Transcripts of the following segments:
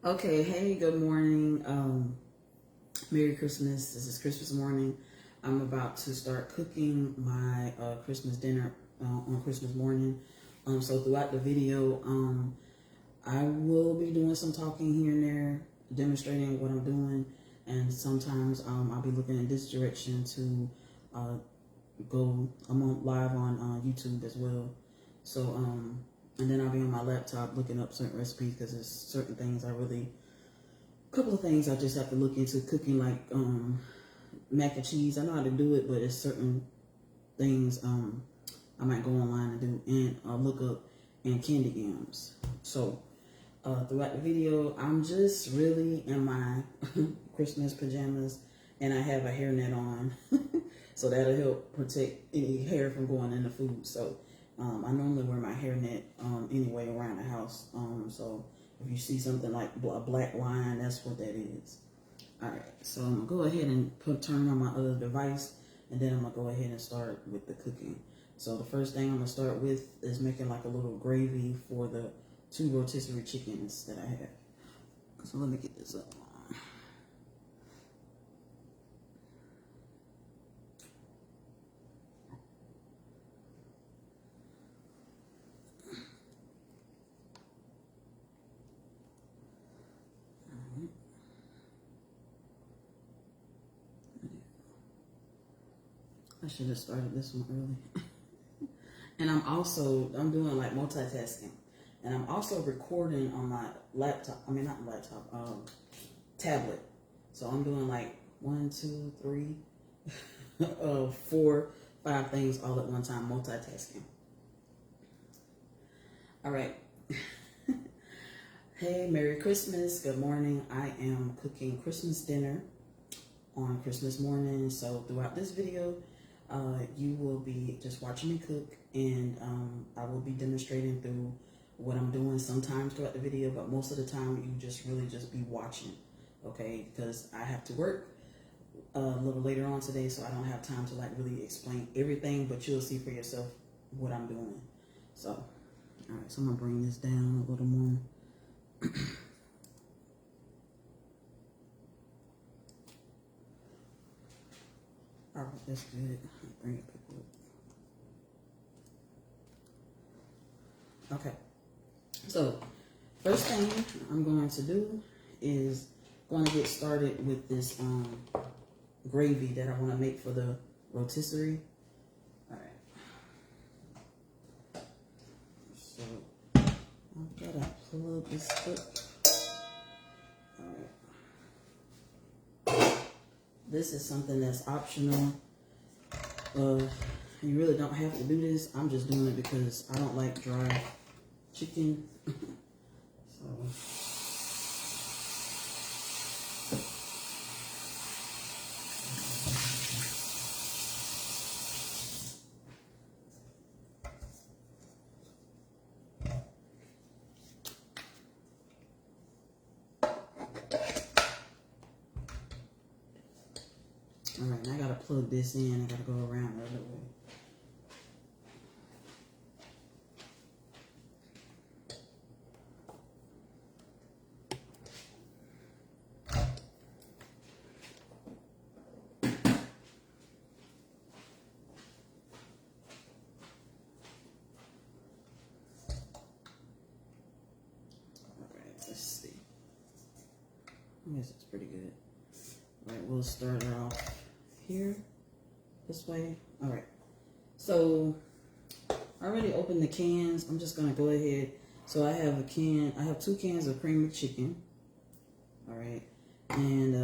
Okay, hey, good morning. Merry Christmas. This is Christmas morning. I'm about to start cooking my Christmas dinner on Christmas morning. So throughout the video, I will be doing some talking here and there, demonstrating what I'm doing, and sometimes I'll be looking in this direction to I'm on live on YouTube as well. So and then I'll be on my laptop looking up certain recipes because there's certain things a couple of things I just have to look into cooking, like mac and cheese. I know how to do it, but it's certain things I might go online and do and look up, and candy yams. So throughout the video, I'm just really in my Christmas pajamas, and I have a hairnet on, so that'll help protect any hair from going in the food. So I normally wear my hairnet anyway around the house. So if you see something like a black line, that's what that is. All right, so I'm gonna go ahead and turn on my other device, and then I'm gonna go ahead and start with the cooking. So the first thing I'm gonna start with is making like a little gravy for the 2 rotisserie chickens that I have. So let me get this up. I should have started this one early. And I'm doing like multitasking. And I'm also recording on my laptop. I mean, not laptop, tablet. So I'm doing like 1, 2, 3, 4, 5 things all at one time, multitasking. All right. Hey, Merry Christmas. Good morning. I am cooking Christmas dinner on Christmas morning. So throughout this video, you will be just watching me cook, and I will be demonstrating through what I'm doing sometimes throughout the video, but most of the time you just really just be watching, okay? Because I have to work a little later on today, so I don't have time to like really explain everything, but you'll see for yourself what I'm doing. So, all right, so I'm gonna bring this down a little more. All right, that's good. Bring it back up. Okay. So, first thing I'm going to do is going to get started with this gravy that I want to make for the rotisserie. All right. So, I've got to plug this up. All right. This is something that's optional. You really don't have to do this. I'm just doing it because I don't like dry chicken. So all right, now I gotta plug this in. I gotta go around the other way. Let's see. I guess it's pretty good. All right, we'll start her off here, this way. All right. So I already opened the cans. I'm just gonna go ahead. So I have 2 cans of cream of chicken. All right, and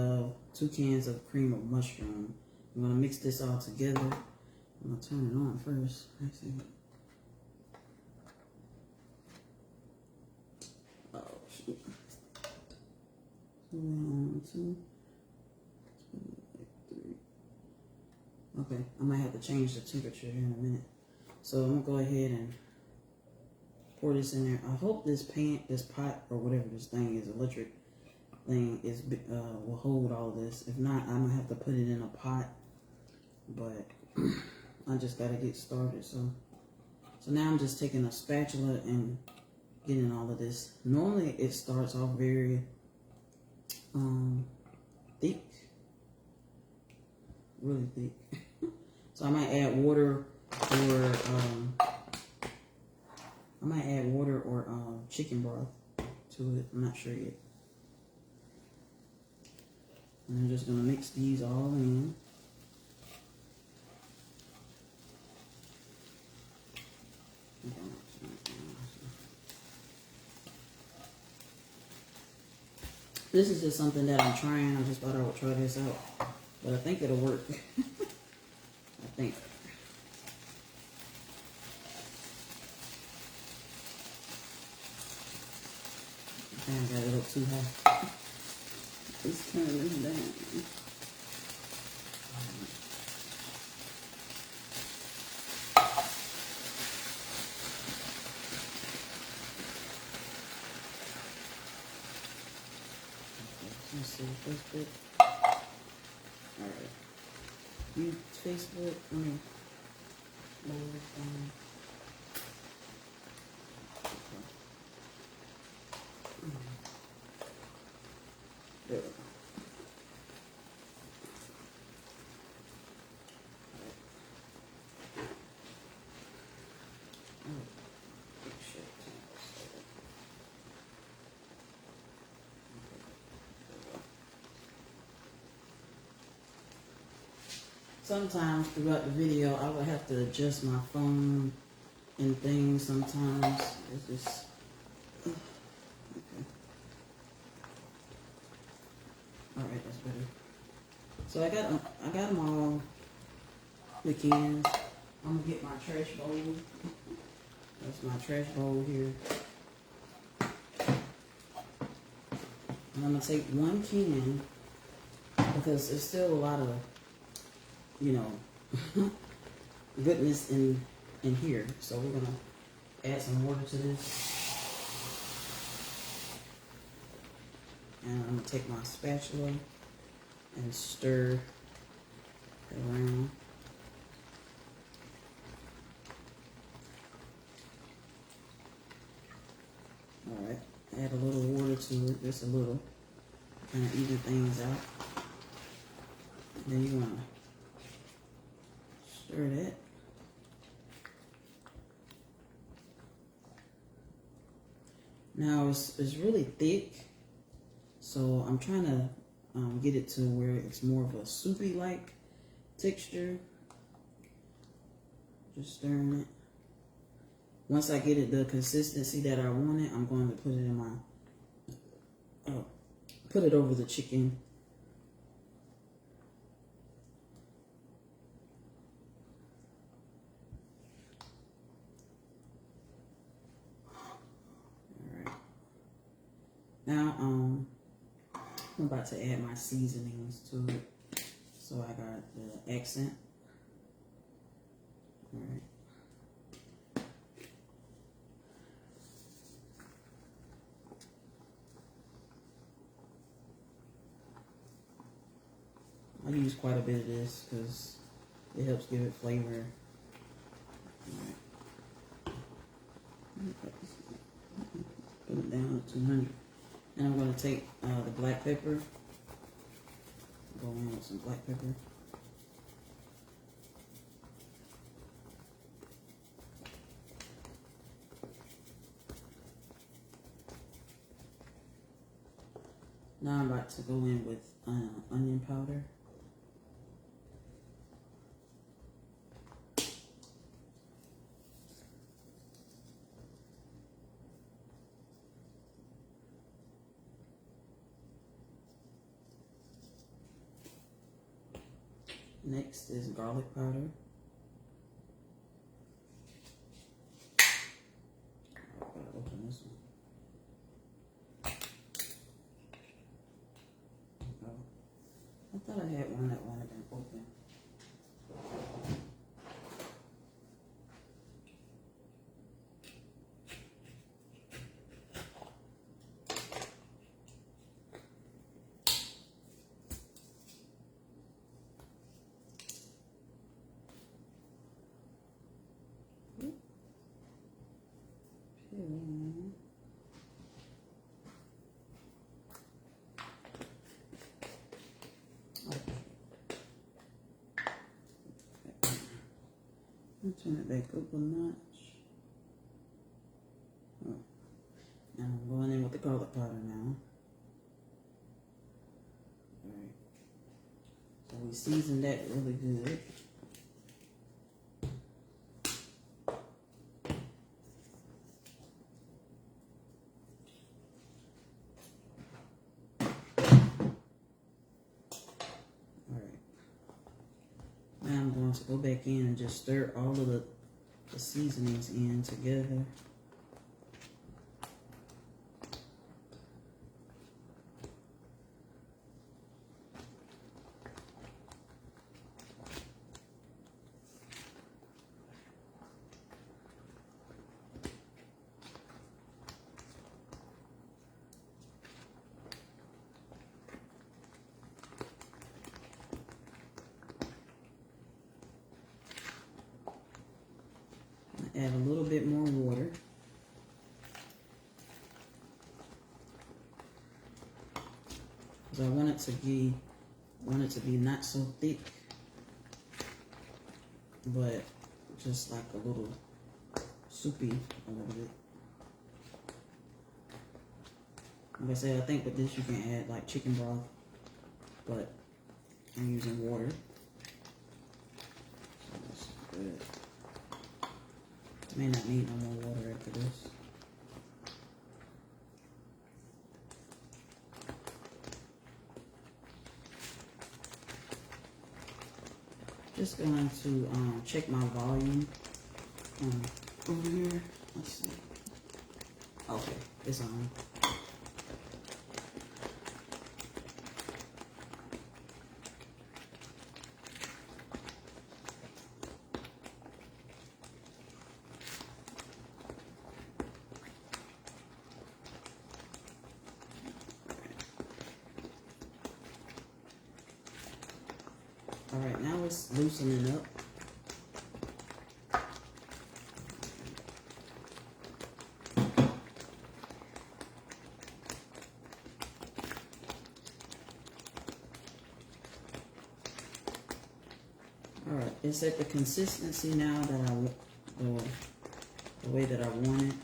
2 cans of cream of mushroom. I'm gonna mix this all together. I'm gonna turn it on first. Let's see. Oh shoot. 1, 2, 3. Okay, I might have to change the temperature here in a minute. So I'm gonna go ahead and pour this in there. I hope this pot, or whatever this thing is, electric thing is, will hold all this. If not, I'm gonna have to put it in a pot. But I just gotta get started. So now I'm just taking a spatula and getting all of this. Normally it starts off very thick, really thick. So I might add water or chicken broth to it. I'm not sure yet. And I'm just gonna mix these all in. This is just something that I'm trying. I just thought I would try this out. But I think it'll work. I think. I got it up too high. Let's turn this down. Let's see, Facebook. Alright. You Facebook, I mean, lower down. There we go. Sometimes throughout the video, I would have to adjust my phone and things sometimes. It's just, okay. All right, that's better. So I got them all, the cans. I'm gonna get my trash bowl. That's my trash bowl here. And I'm gonna take one can because there's still a lot of, you know, goodness in here. So we're gonna add some water to this. And I'm gonna take my spatula and stir it around. Alright, add a little water to it, just a little. Kind of even things out. And then you wanna stir that. Now it's really thick, so I'm trying to get it to where it's more of a soupy-like texture. Just stirring it. Once I get it the consistency that I want it, I'm going to put it in my, put it over the chicken. Now, I'm about to add my seasonings to it. So I got the accent. All right. I use quite a bit of this because it helps give it flavor. All right. Put it down to 200. And I'm going to take the black pepper, go in with some black pepper. Now I'm about to go in with onion powder. Next is garlic powder. I gotta open this one. Oh, I thought I had one that wanted been open. Turn it back up a notch. Oh. And I'm going in with the garlic powder now. Alright. So we seasoned that really good. Now I'm going to go back in and just stir all of the seasonings in together. Add a little bit more water. Because I want it to be not so thick, but just like a little soupy a little bit. Like I said, I think with this you can add like chicken broth, but I'm using water. So that's good. May not need no more water after this. Just going to check my volume over here. Let's see. Okay, it's on. All right, now it's loosening up. All right, it's at the consistency now that the way that I want it.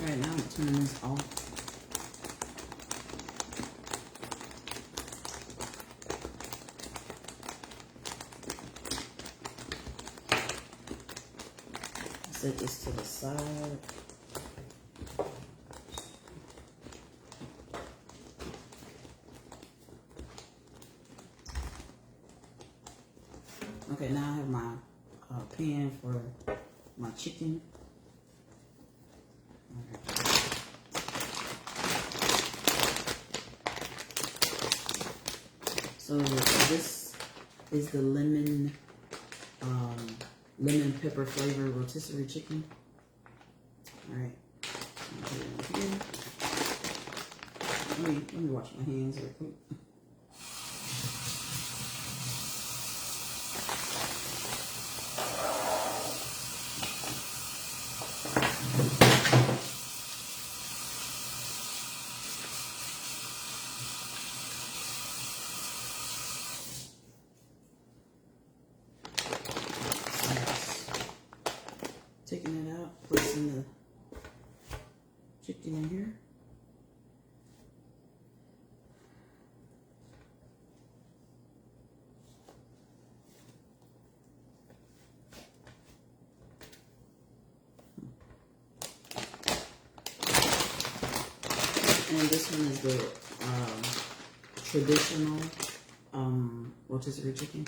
Alright, now I'm going to turn this off. Set this to the side. Okay, now I have my pan for my chicken. So this is the lemon pepper flavor rotisserie chicken. All right. Let me wash my hands real quick. Taking it out, placing the chicken in here. And this one is the traditional rotisserie chicken.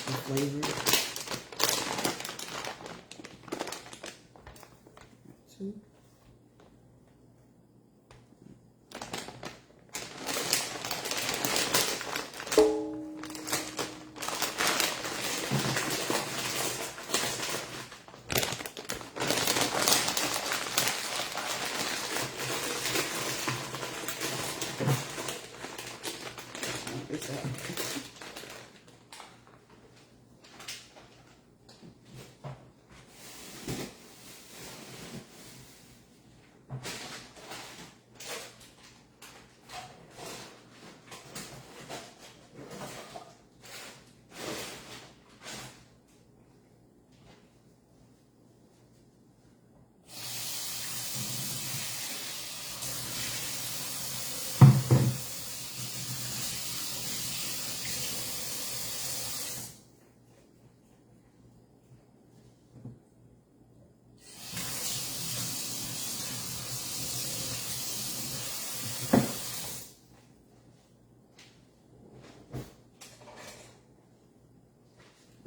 The flavor. 2. This out.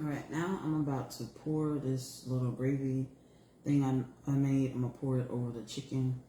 All right, now I'm about to pour this little gravy thing I made. I'm gonna pour it over the chicken.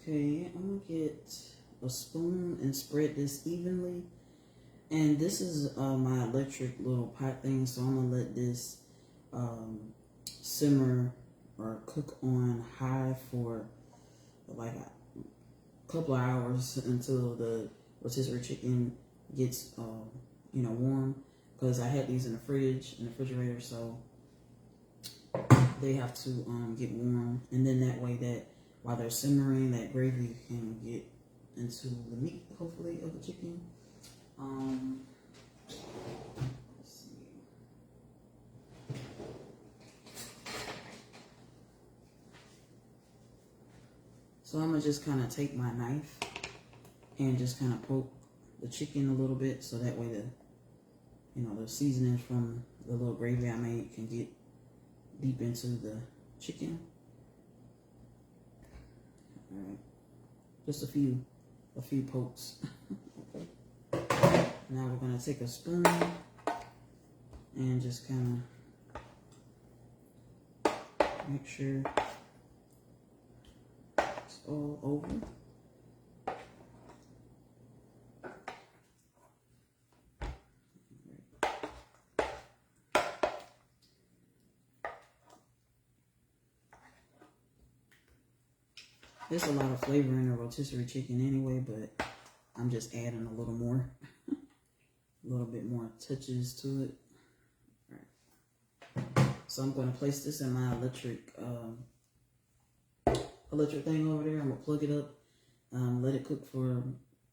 Okay, I'm gonna get a spoon and spread this evenly. And this is my electric little pot thing, so I'm gonna let this simmer or cook on high for like a couple of hours until the rotisserie chicken gets warm. Because I had these in the refrigerator, so they have to get warm, and then that way that while they're simmering, that gravy can get into the meat, hopefully, of the chicken. Let's see. So I'm gonna just kind of take my knife and just kind of poke the chicken a little bit, so that way the seasoning from the little gravy I made can get deep into the chicken. All right, just a few pokes. Okay. Now we're gonna take a spoon and just kind of make sure it's all over. There's a lot of flavor in the rotisserie chicken anyway, but I'm just adding a little more, a little bit more touches to it. All right. So I'm going to place this in my electric thing over there. I'm going to plug it up, let it cook for,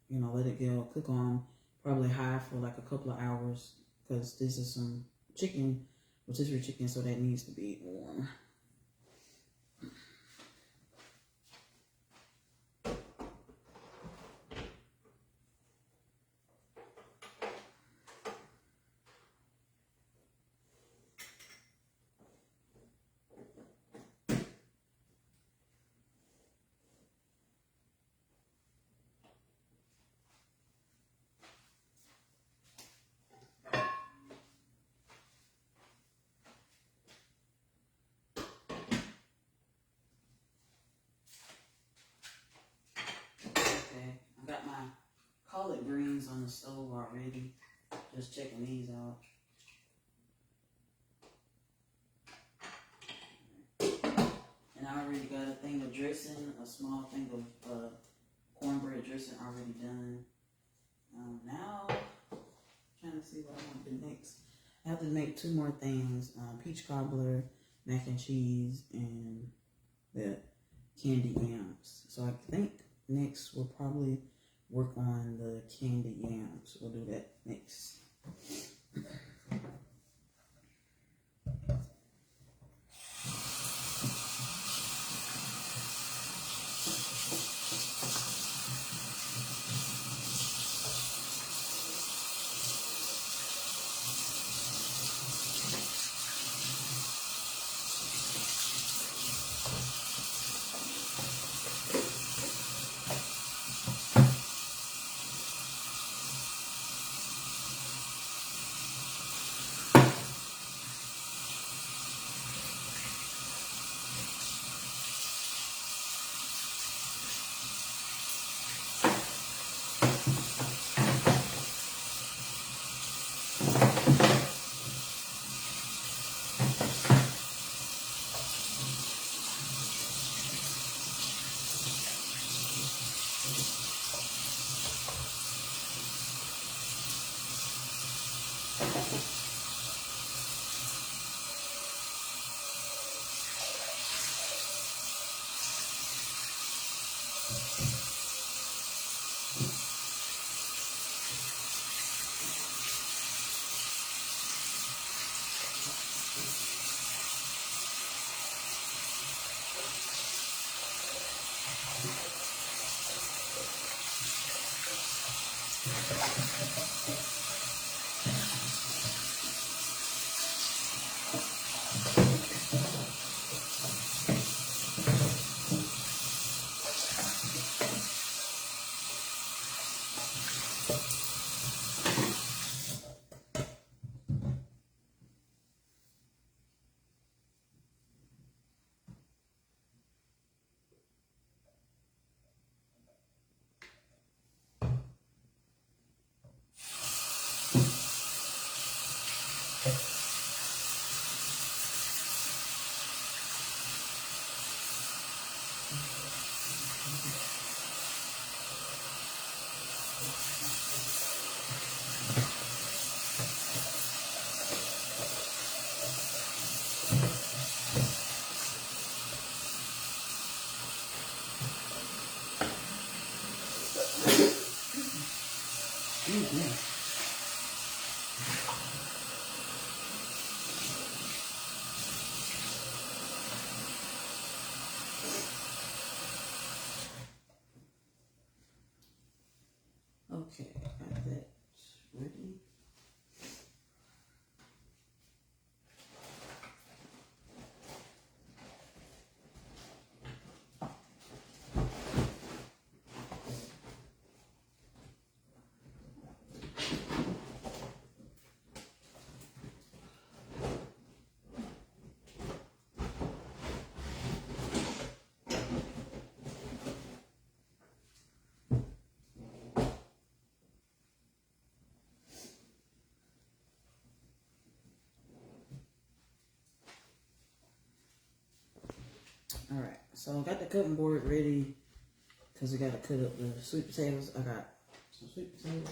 let it cook on probably high for like a couple of hours, because this is some chicken, rotisserie chicken, so that needs to be warm. I got my collard greens on the stove already. Just checking these out. And I already got a thing of dressing, a small thing of cornbread dressing already done. Now, trying to see what I want to do next. I have to make 2 more things: peach cobbler, mac and cheese, and the candy yams. So I think next we'll probably work on the candy yams. We'll do that next. Okay, got that ready. All right, so I got the cutting board ready because I got to cut up the sweet potatoes. I got some sweet potatoes.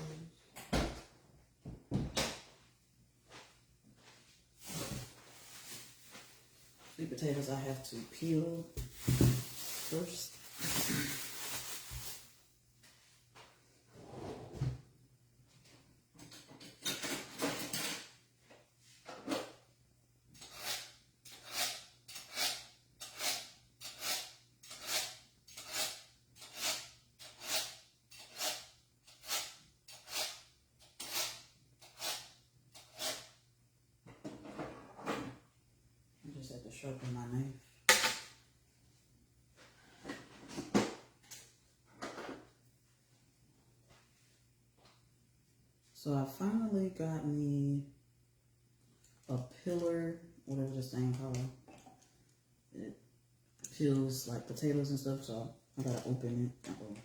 Sweet potatoes I have to peel first. I just have to sharpen my knife. So I finally got me a pillar, whatever this thing called. It peels like potatoes and stuff, so I gotta open it. Uh-oh.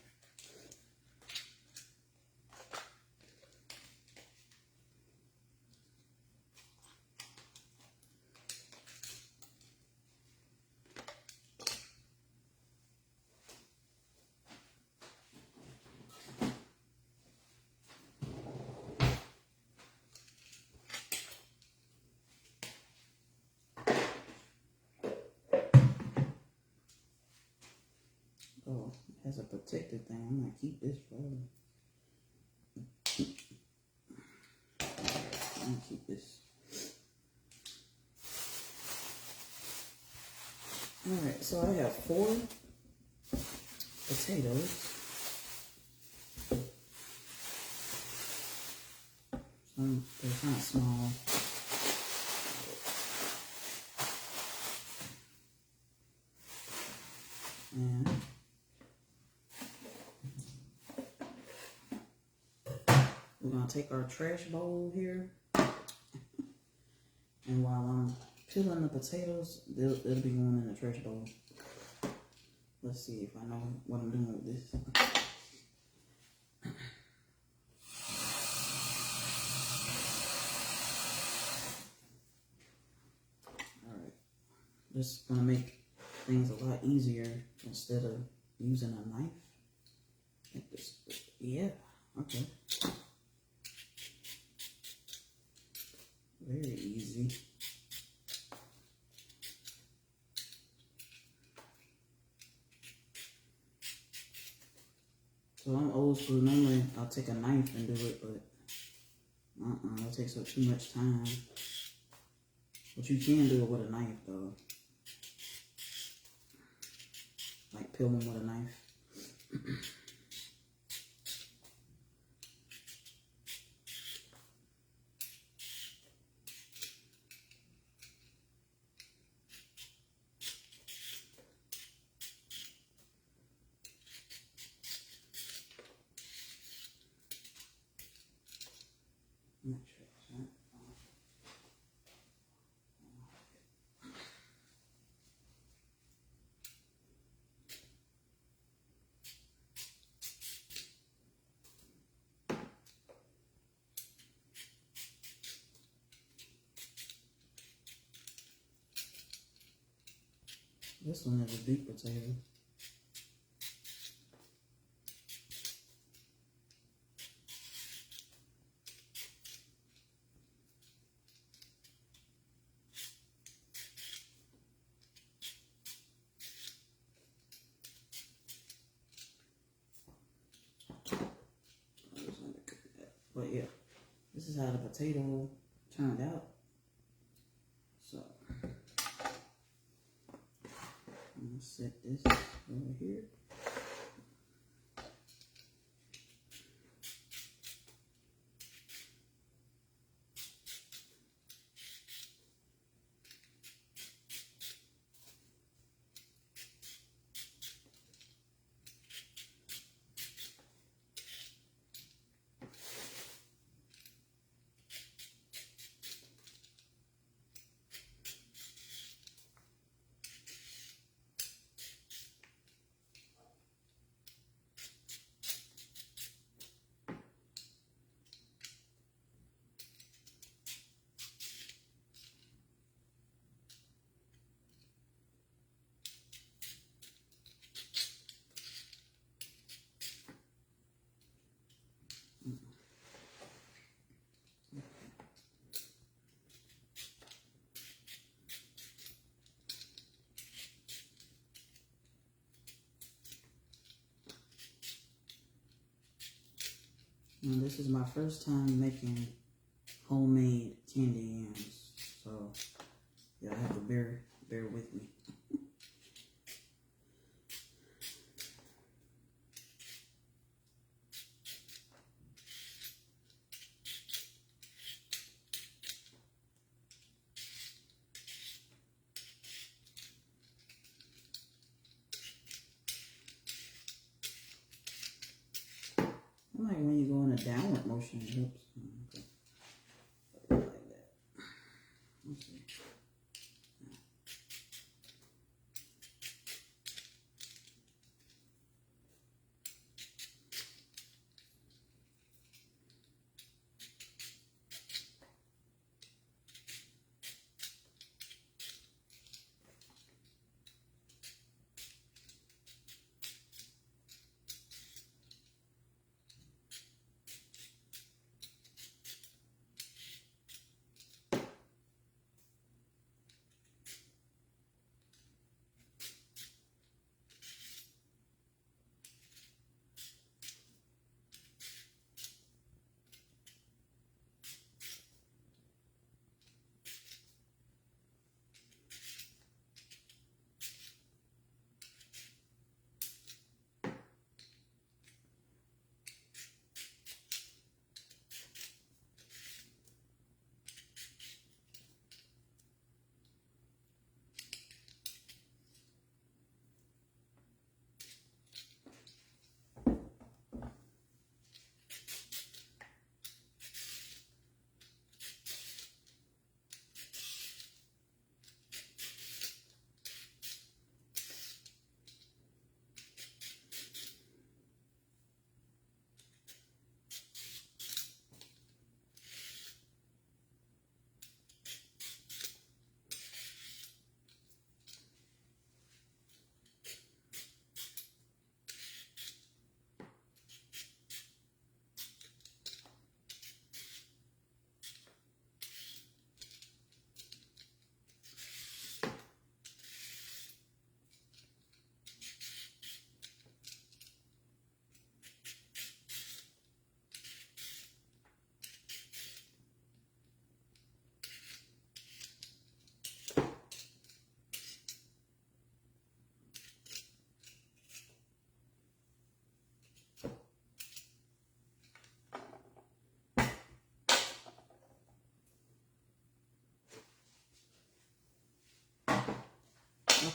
Oh, it has a protective thing. I'm gonna keep this forever. I'm gonna keep this. Alright, so I have 4 potatoes. They're kind of small. And we're gonna take our trash bowl here. And while I'm peeling the potatoes, they'll be going in the trash bowl. Let's see if I know what I'm doing with this. Alright. This is going to make things a lot easier instead of using a knife. Like this. Yeah. Okay. Very easy. So I'm old school. Normally I'll take a knife and do it, but it takes up too much time. But you can do it with a knife though. Like peeling with a knife. This one is a big potato. But yeah, this is how the potato turned out. So I'm gonna set this over here. And this is my first time making homemade candy yams, so y'all have to bear with me. I like when you go in a downward motion, it helps. Okay. Like that. Let's see.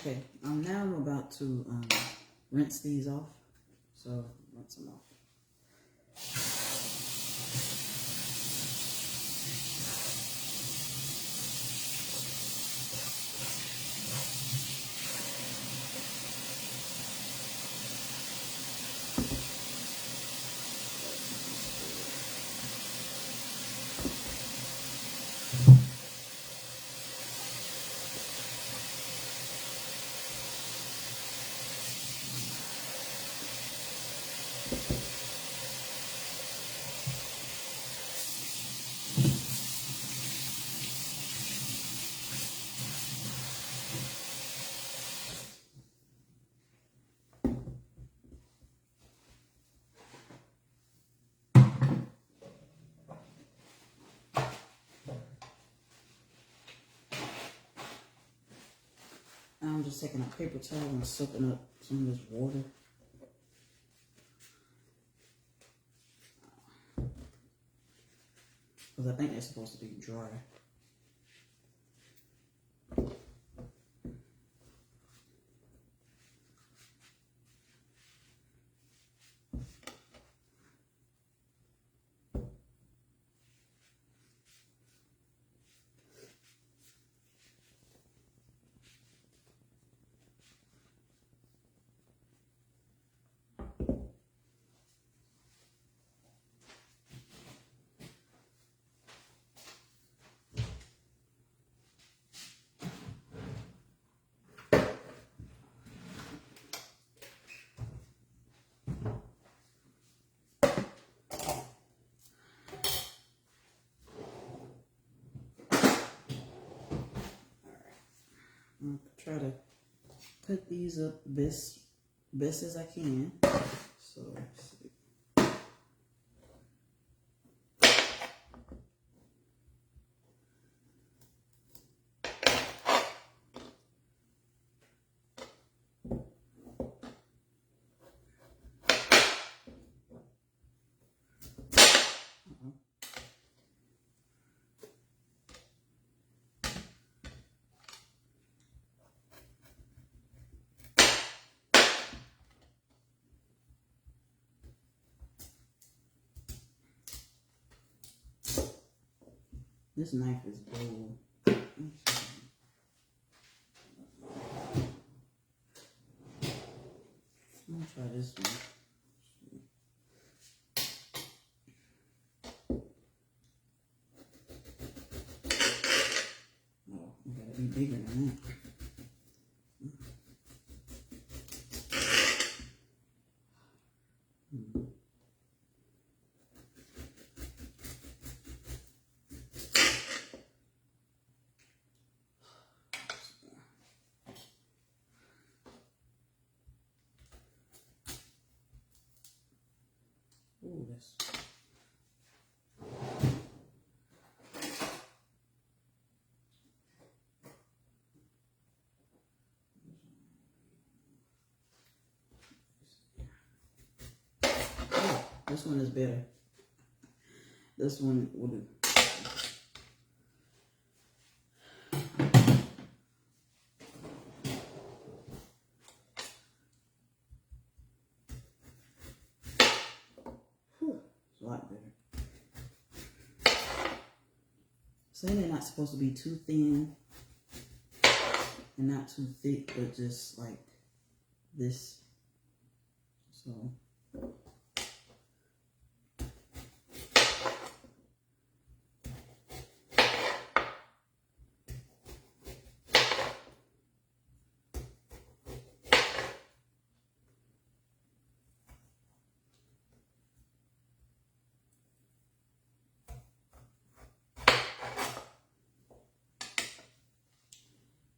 Okay, now I'm about to rinse these off. So rinse them off. I'm just taking a paper towel and soaking up some of this water. Because I think they're supposed to be dry. I'm gonna try to cut these up best as I can. So let's see. This knife is bold. I'm gonna try this one. Oh, it gotta be bigger than that. Ooh, that's this one is better. This one will do. It's a lot better. So they're not supposed to be too thin and not too thick, but just like this. So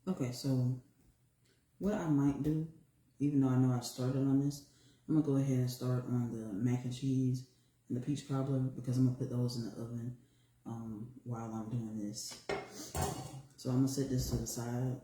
okay, so what I might do, even though I know I started on this, I'm gonna go ahead and start on the mac and cheese and the peach cobbler because I'm gonna put those in the oven while I'm doing this. So I'm gonna set this to the side.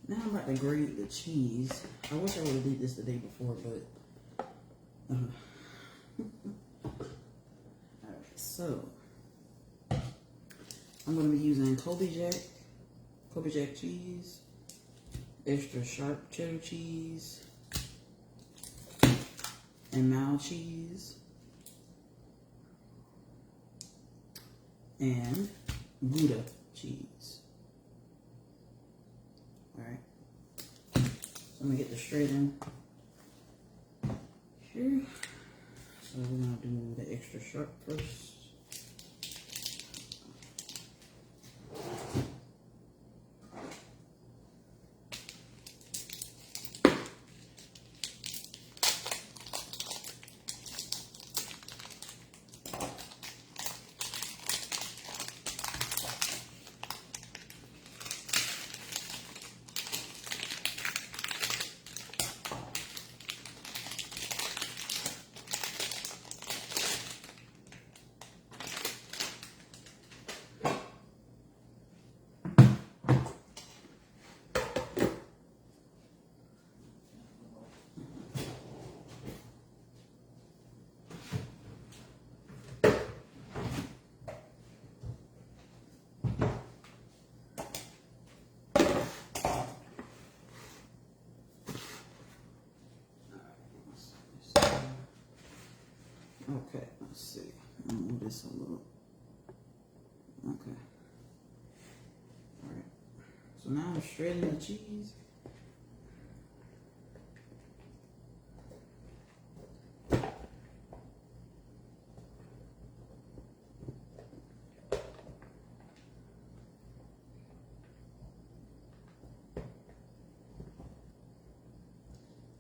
Now I'm about to grate the cheese. I wish I would have did this the day before, but alright, so I'm gonna be using Kobe Jack cheese, extra sharp cheddar cheese, and mild cheese, and Gouda cheese. Alright. So I'm gonna get the shredding here. So we're gonna do the extra sharp first. Okay, let's see. I'll move this a little. Okay. Alright. So now I'm shredding the cheese.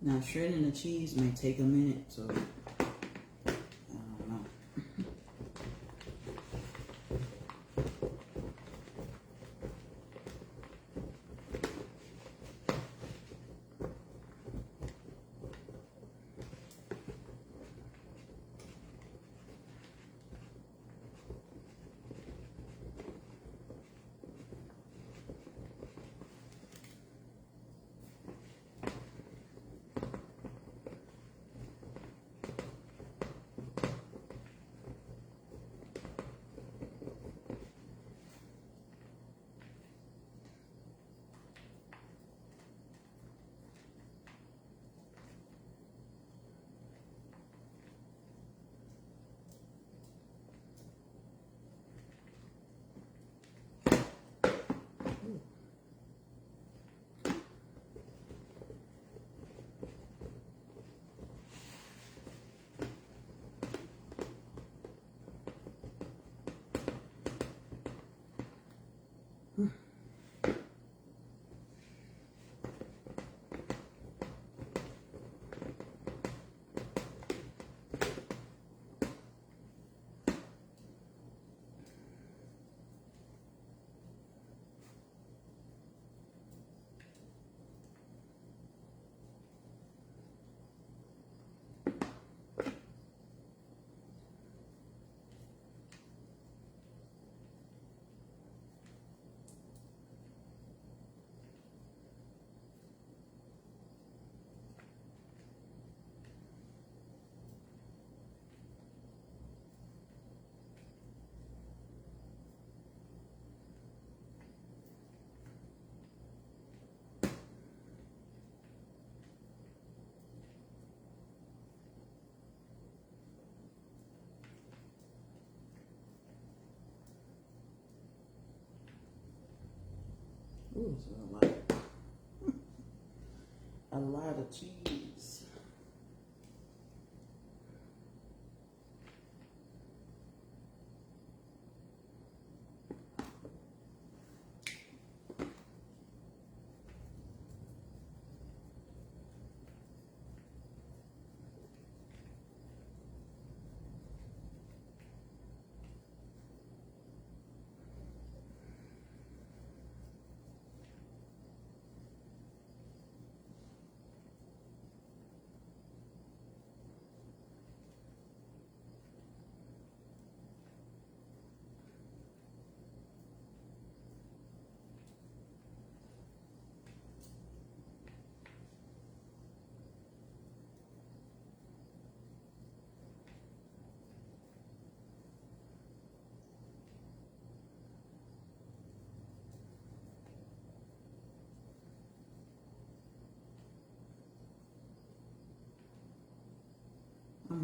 Now shredding the cheese may take a minute, so I don't know. Ooh, it's a lot of cheese.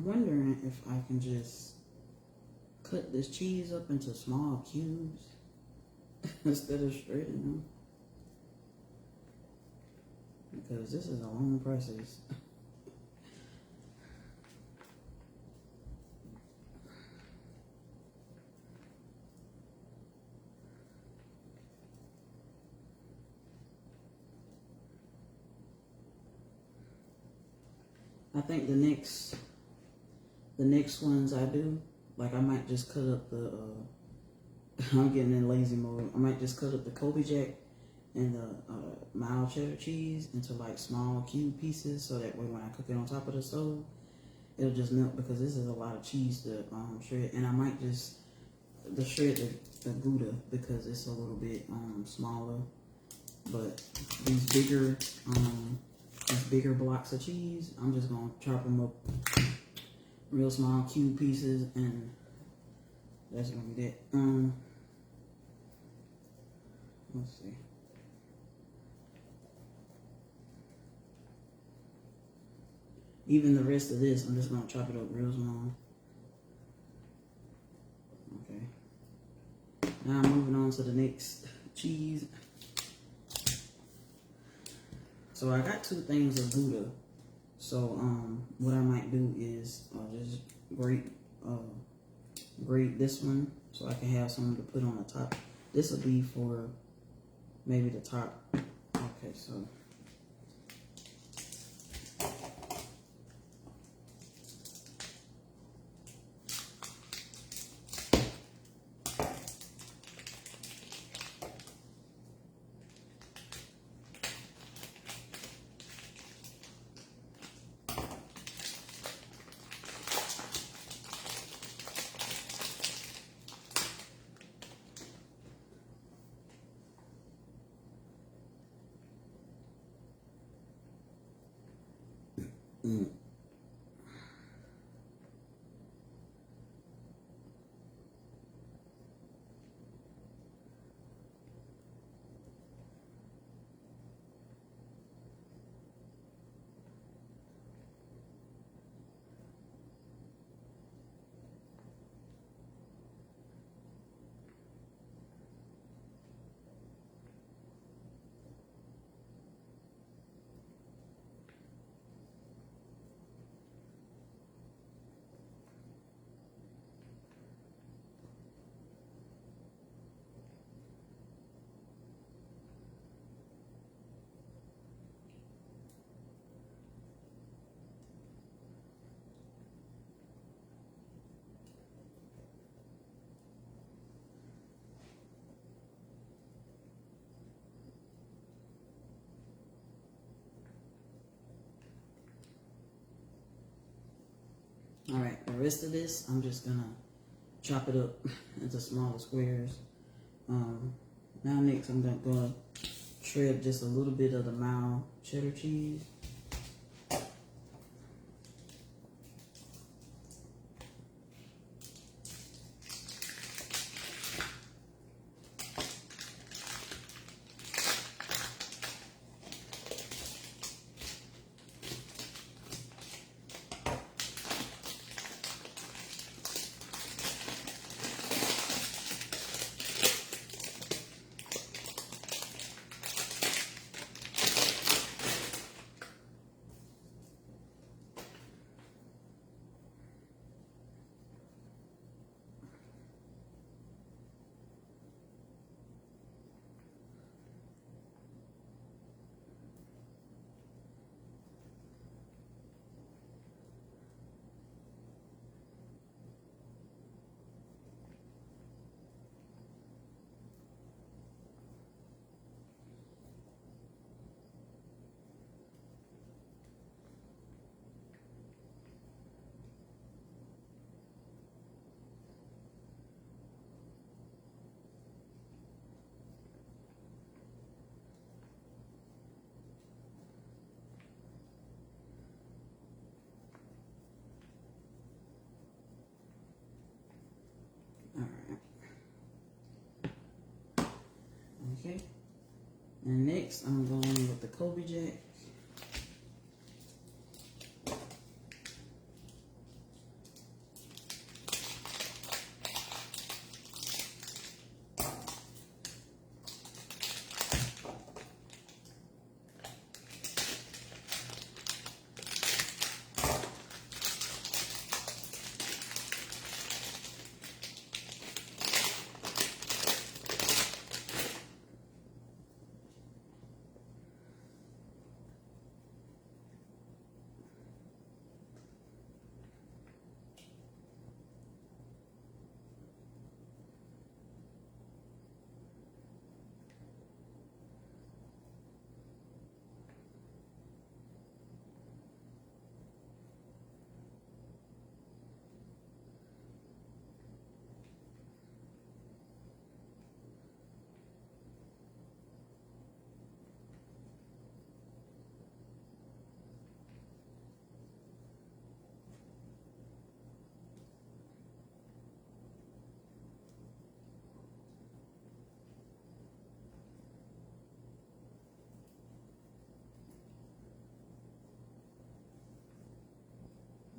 wondering if I can just cut this cheese up into small cubes instead of shredding them. Because this is a long process. I think the next ones I do, like I might just cut up the, I'm getting in lazy mode. I might just cut up the Kobe Jack and the mild cheddar cheese into like small cube pieces, so that way when I cook it on top of the stove, it'll just melt, because this is a lot of cheese to shred. And I might just shred the Gouda because it's a little bit smaller. But these bigger blocks of cheese, I'm just gonna chop them up real small cube pieces, and that's gonna be that. Let's see. Even the rest of this, I'm just gonna chop it up real small. Okay. Now I'm moving on to the next cheese. So I got 2 things of Gouda. So what I might do is just grate this one so I can have something to put on the top. This will be for maybe the top. Okay, so all right, the rest of this, I'm just gonna chop it up into smaller squares. Now next, I'm gonna shred just a little bit of the mild cheddar cheese. Okay, and next I'm going with the Kobe Jack.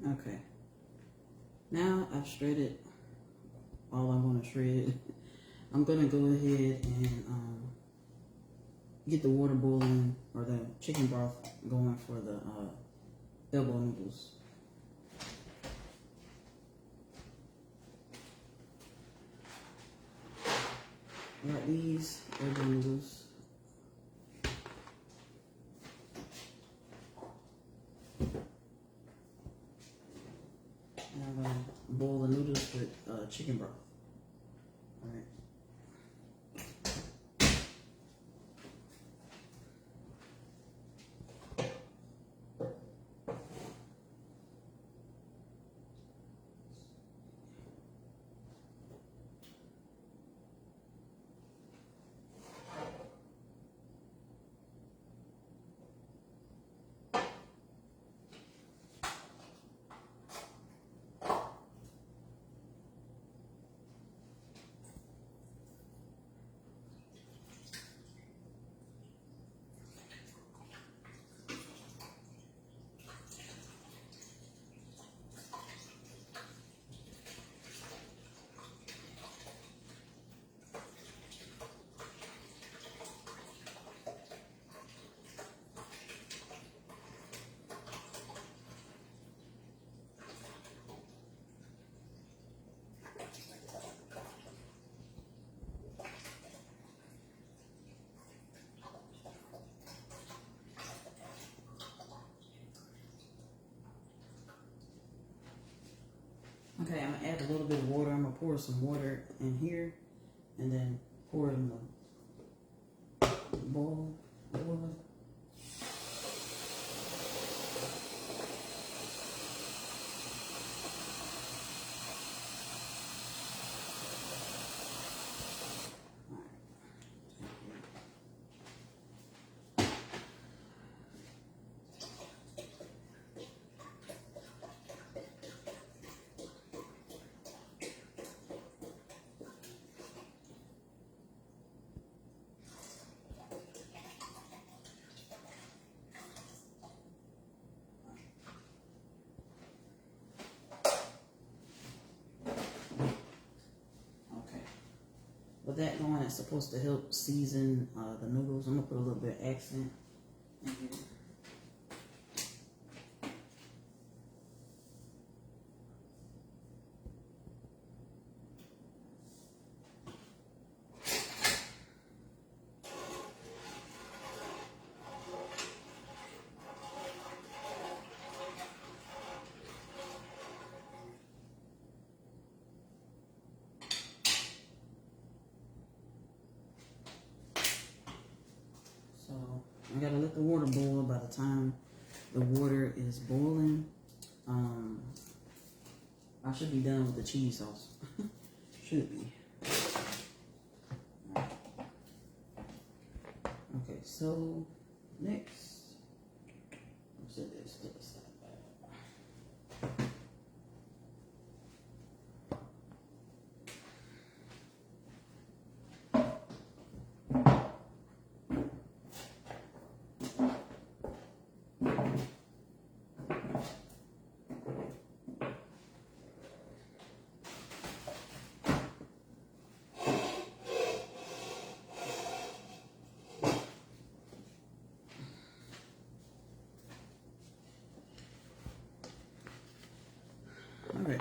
Okay. Now I've shredded all I'm going to shred. I'm going to go ahead and get the water boiling, or the chicken broth going for the elbow noodles. Got these elbow noodles. And I'm going to boil the noodles with chicken broth. All right. Okay, I'm gonna add a little bit of water. I'm gonna pour some water in here, and then pour it in the bowl. With that going, it's supposed to help season the noodles. I'm gonna put a little bit of accent in here. So I gotta let the water boil. By the time the water is boiling, I should be done with the cheese sauce. Should be. Okay, so next, let's set this to the side. All right.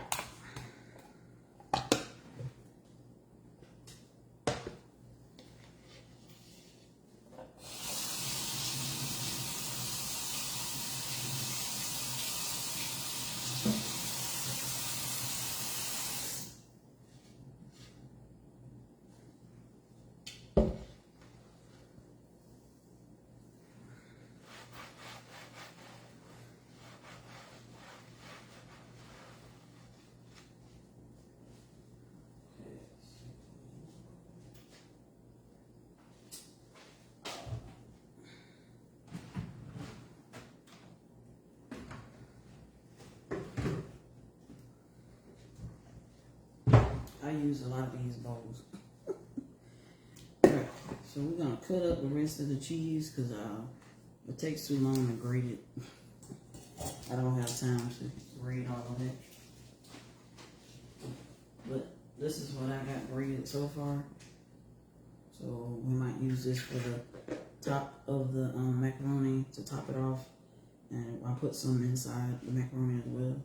I use a lot of these bowls. Alright, so we're gonna cut up the rest of the cheese because it takes too long to grate it. I don't have time to read all of it. But this is what I got braided so far. So we might use this for the top of the macaroni to top it off. And I'll put some inside the macaroni as well.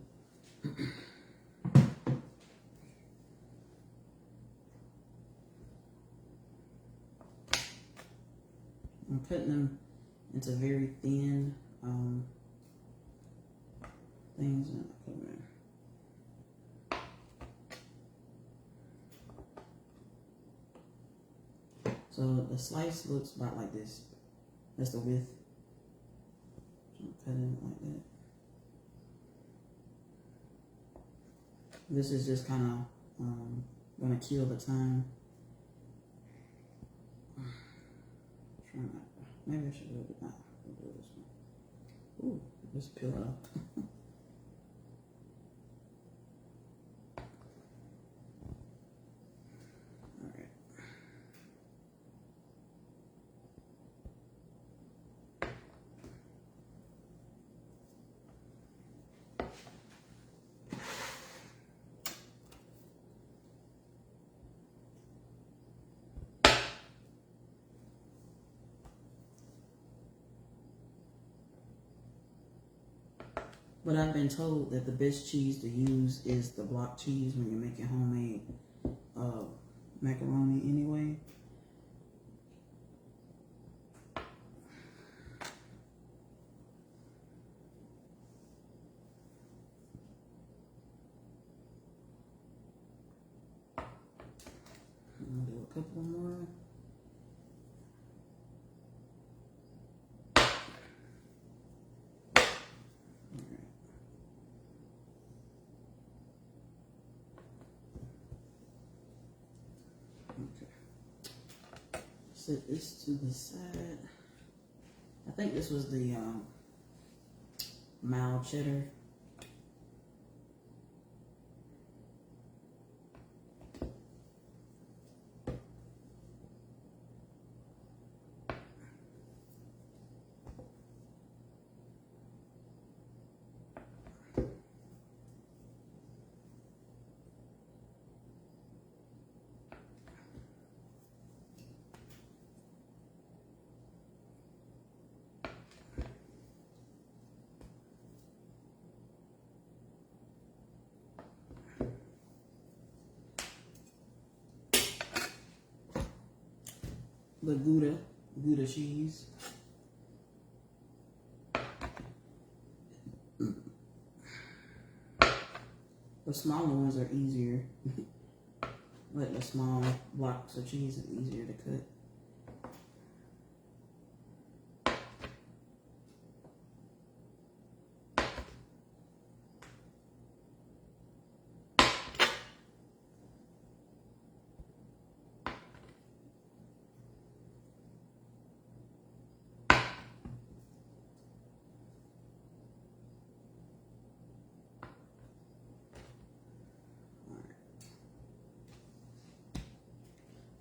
I'm cutting them into very thin things. So the slice looks about like this. That's the width. So I'm cutting it like that. This is just kind of gonna kill the time. Maybe I should do it. We'll do this one. Ooh, just peel it off. But I've been told that the best cheese to use is the block cheese when you're making homemade macaroni anyway. I'll do a couple more. Set this to the side. I think this was the mild cheddar. The Gouda cheese. The smaller ones are easier. Like the small blocks of cheese are easier to cut.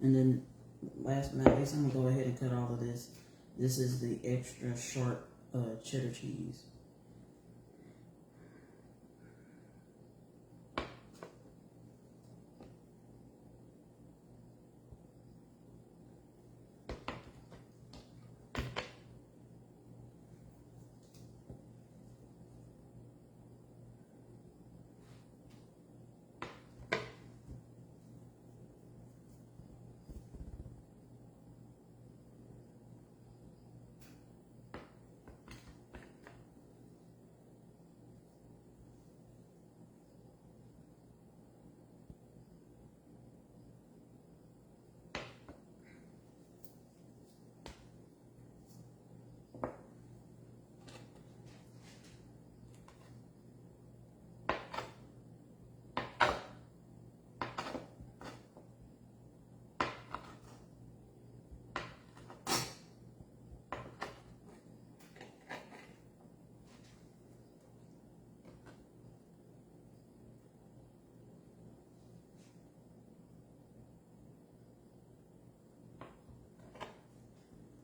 And then last but not least, I'm gonna go ahead and cut all of this. This is the extra sharp cheddar cheese.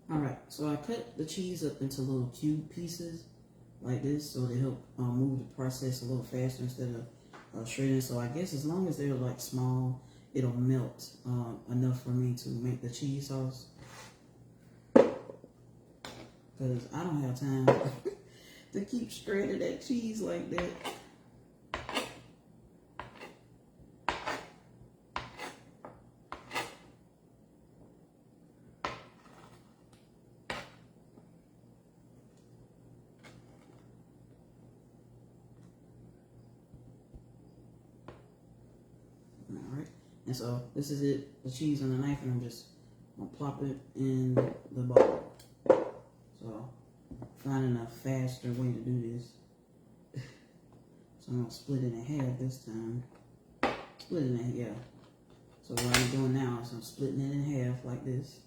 All right, so I cut the cheese up into little cube pieces. like this, so they help move the process a little faster instead of shredding. So I guess as long as they're like small, it'll melt enough for me to make the cheese sauce. Because I don't have time to keep shredding that cheese like that. Alright, and so this is it, the cheese on the knife, and I'm just gonna plop it in the bowl. So finding a faster way to do this. So I'm gonna split it in half this time. Split it in half, yeah. So what I'm doing now is I'm splitting it in half like this.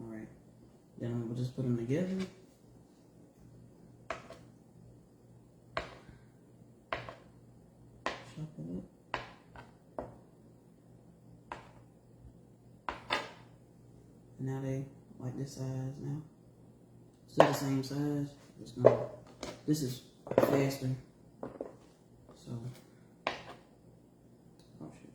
Alright, then I'm gonna just put them together. Chop it up. Now they like this size now. Still the same size. This is faster. So, oh shit.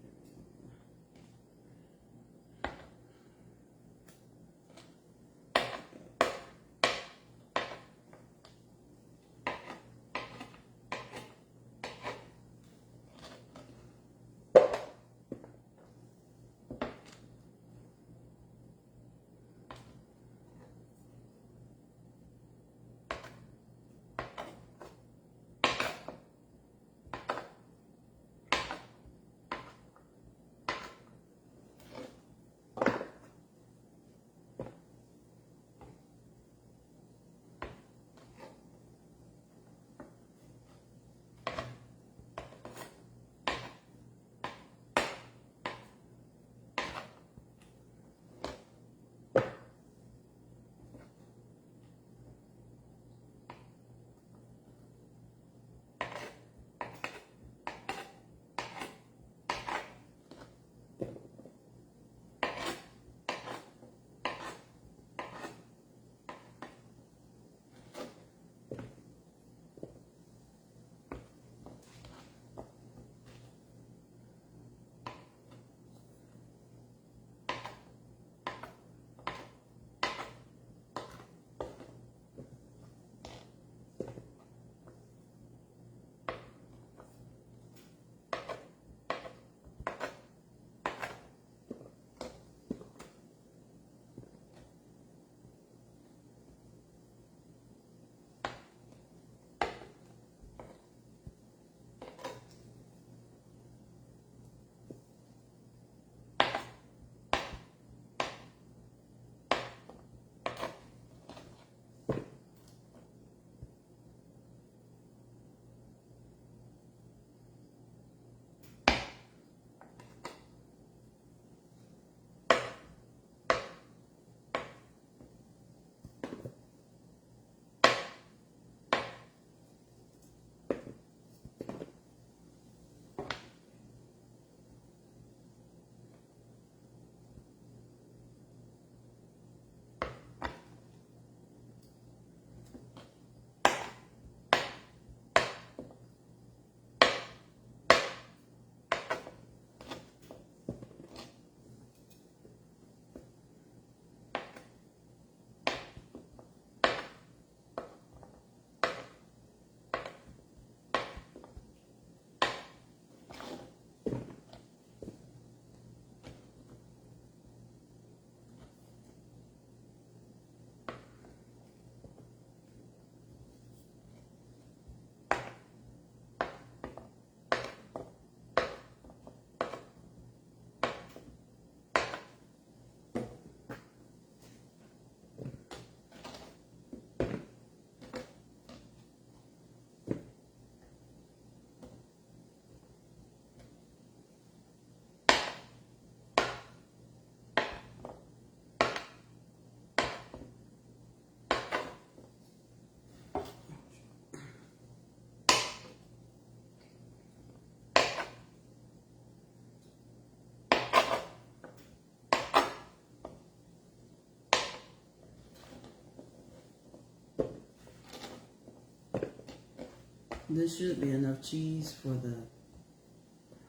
This should be enough cheese for the,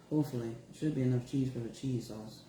hopefully, should be enough cheese for the cheese sauce.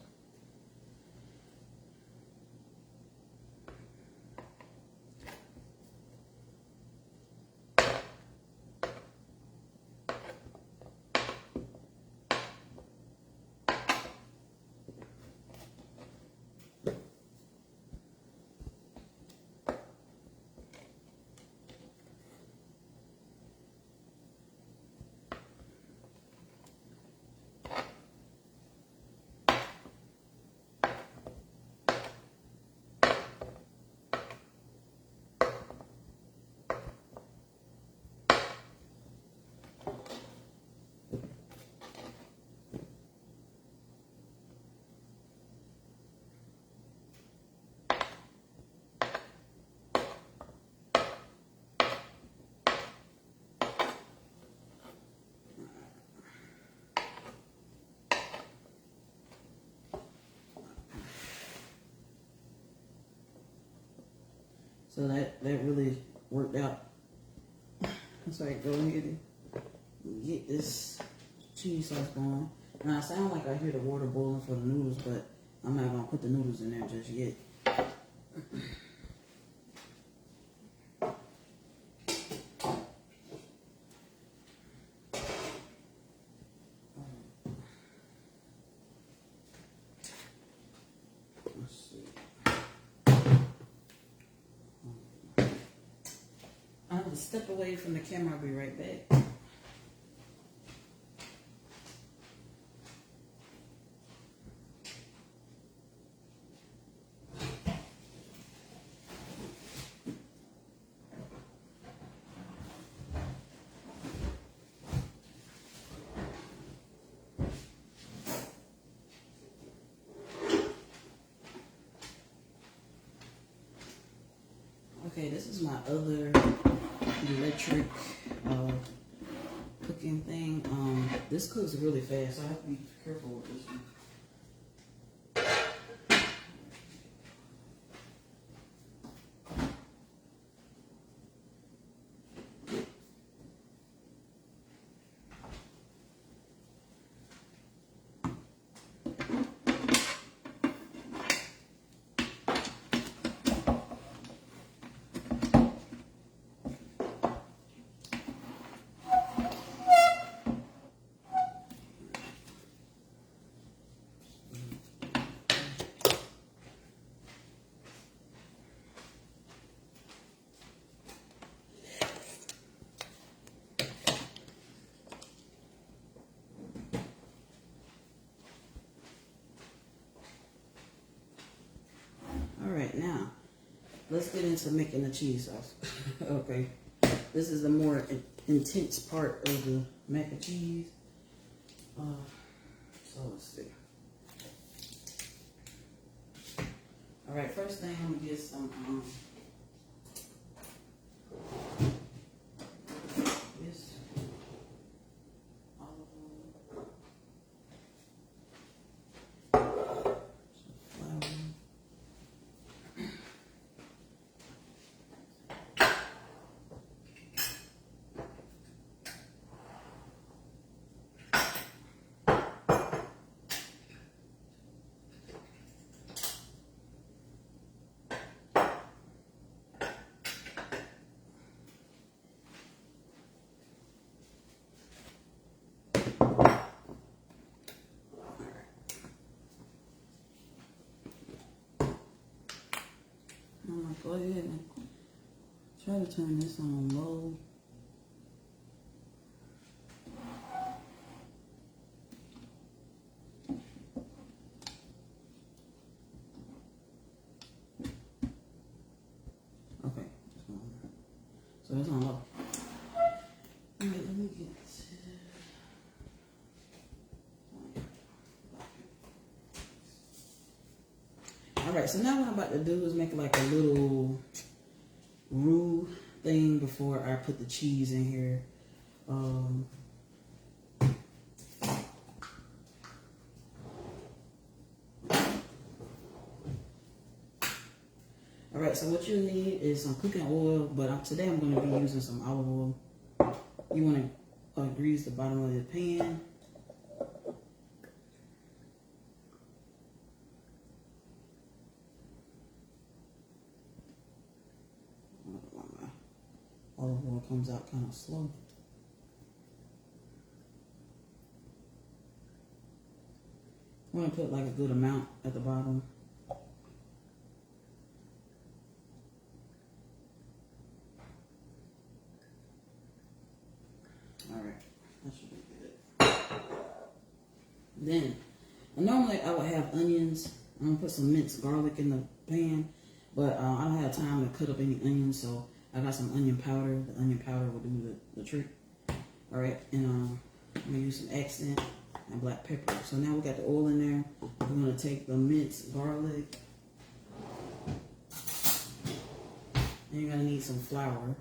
So that really worked out. That's right, go ahead and get this cheese sauce going. Now I sound like I hear the water boiling for the noodles, but I'm not gonna put the noodles in there just yet. I have to step away from the camera. I'll be right back. Okay, this is my other electric cooking thing. This cooks really fast, so I have to be careful with this one. Alright, now let's get into making the cheese sauce. Okay, this is the more intense part of the mac and cheese. So let's see. Alright, first thing I'm gonna get some this olive oil. I'm gonna go ahead and try to turn this on low. Okay, so it's on low. Alright, let me get Alright, so now what I'm about to do is make like a little roux thing before I put the cheese in here. Alright, so what you need is some cooking oil, but today I'm going to be using some olive oil. You want to grease the bottom of the pan. Olive oil comes out kind of slow. I'm going to put like a good amount at the bottom. Alright, that should be good. Then, normally I would have onions. I'm going to put some minced garlic in the pan, but I don't have time to cut up any onions, so I got some onion powder. The onion powder will do the trick. Alright, and I'm going to use some accent and black pepper. So now we got the oil in there. We're going to take the minced garlic. And you're going to need some flour.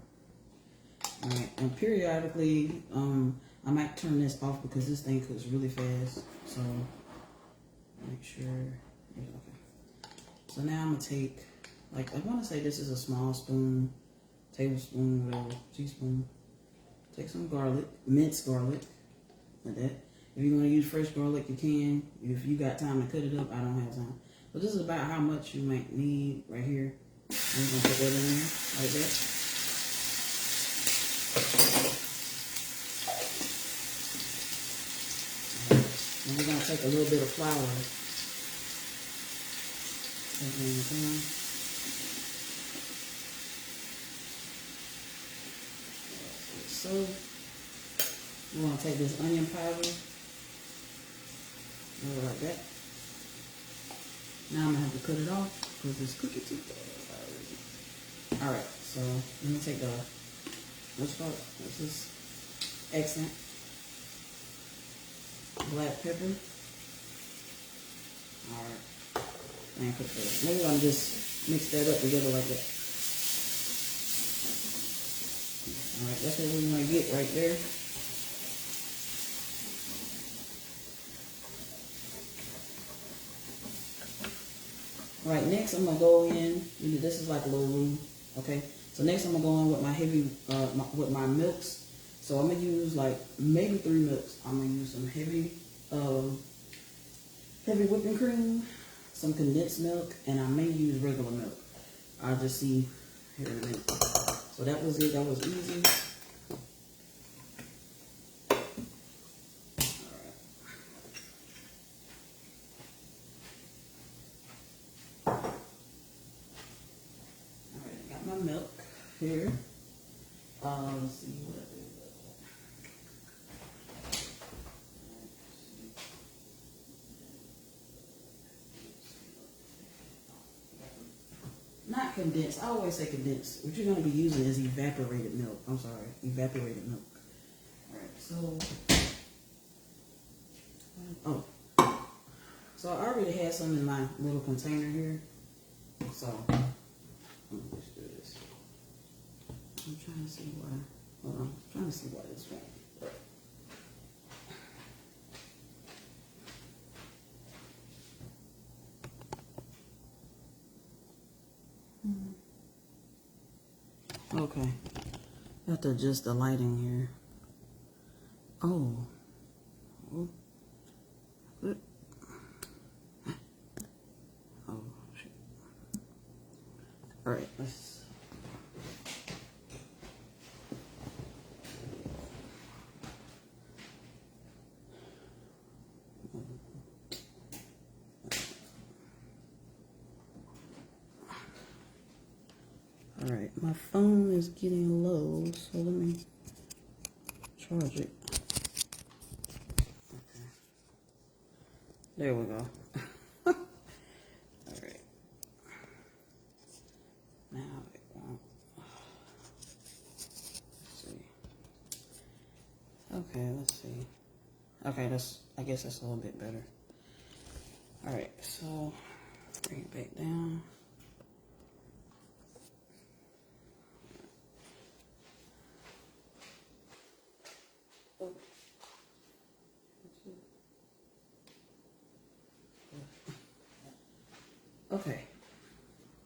Alright, and periodically, I might turn this off because this thing cooks really fast. So, make sure. Okay. So now I'm going to take, like, I want to say this is a small spoon, tablespoon, whatever, teaspoon. Take some garlic, minced garlic, like that. If you want to use fresh garlic, you can. If you got time to cut it up, I don't have time. But this is about how much you might need right here. I'm going to put that in there, like that. And we're going to take a little bit of flour. So, we're going to take this onion powder. Like that. Now I'm going to have to cut it off because it's cooking too fast. Alright, so let me take the, what's this accent, black pepper. Alright, and put that. Maybe I'm just mix that up together like that. Alright, that's what we want to get right there. Alright, next I'm gonna go in. This is like a little room, okay? So next I'm gonna go in with my heavy, with my milks. So I'm gonna use like maybe 3 milks. I'm gonna use some heavy whipping cream, some condensed milk, and I may use regular milk. I'll just see here in a minute. So that was it. That was easy. Milk here. Let's see what I do. Not condensed. I always say condensed. What you're going to be using is evaporated milk. I'm sorry, evaporated milk. All right, so I already had some in my little container here. So. Let's do this. I'm trying to see why. Hold on. I'm trying to see why this won't work. Okay. I have to adjust the lighting here. Oh. Good. Oh, shit. All right, let's. All right, my phone is getting low, so let me charge it. Okay. There we go. All right. Now it won't. Let's see. Okay, let's see. Okay, I guess that's a little bit better. All right, so bring it back down. Okay,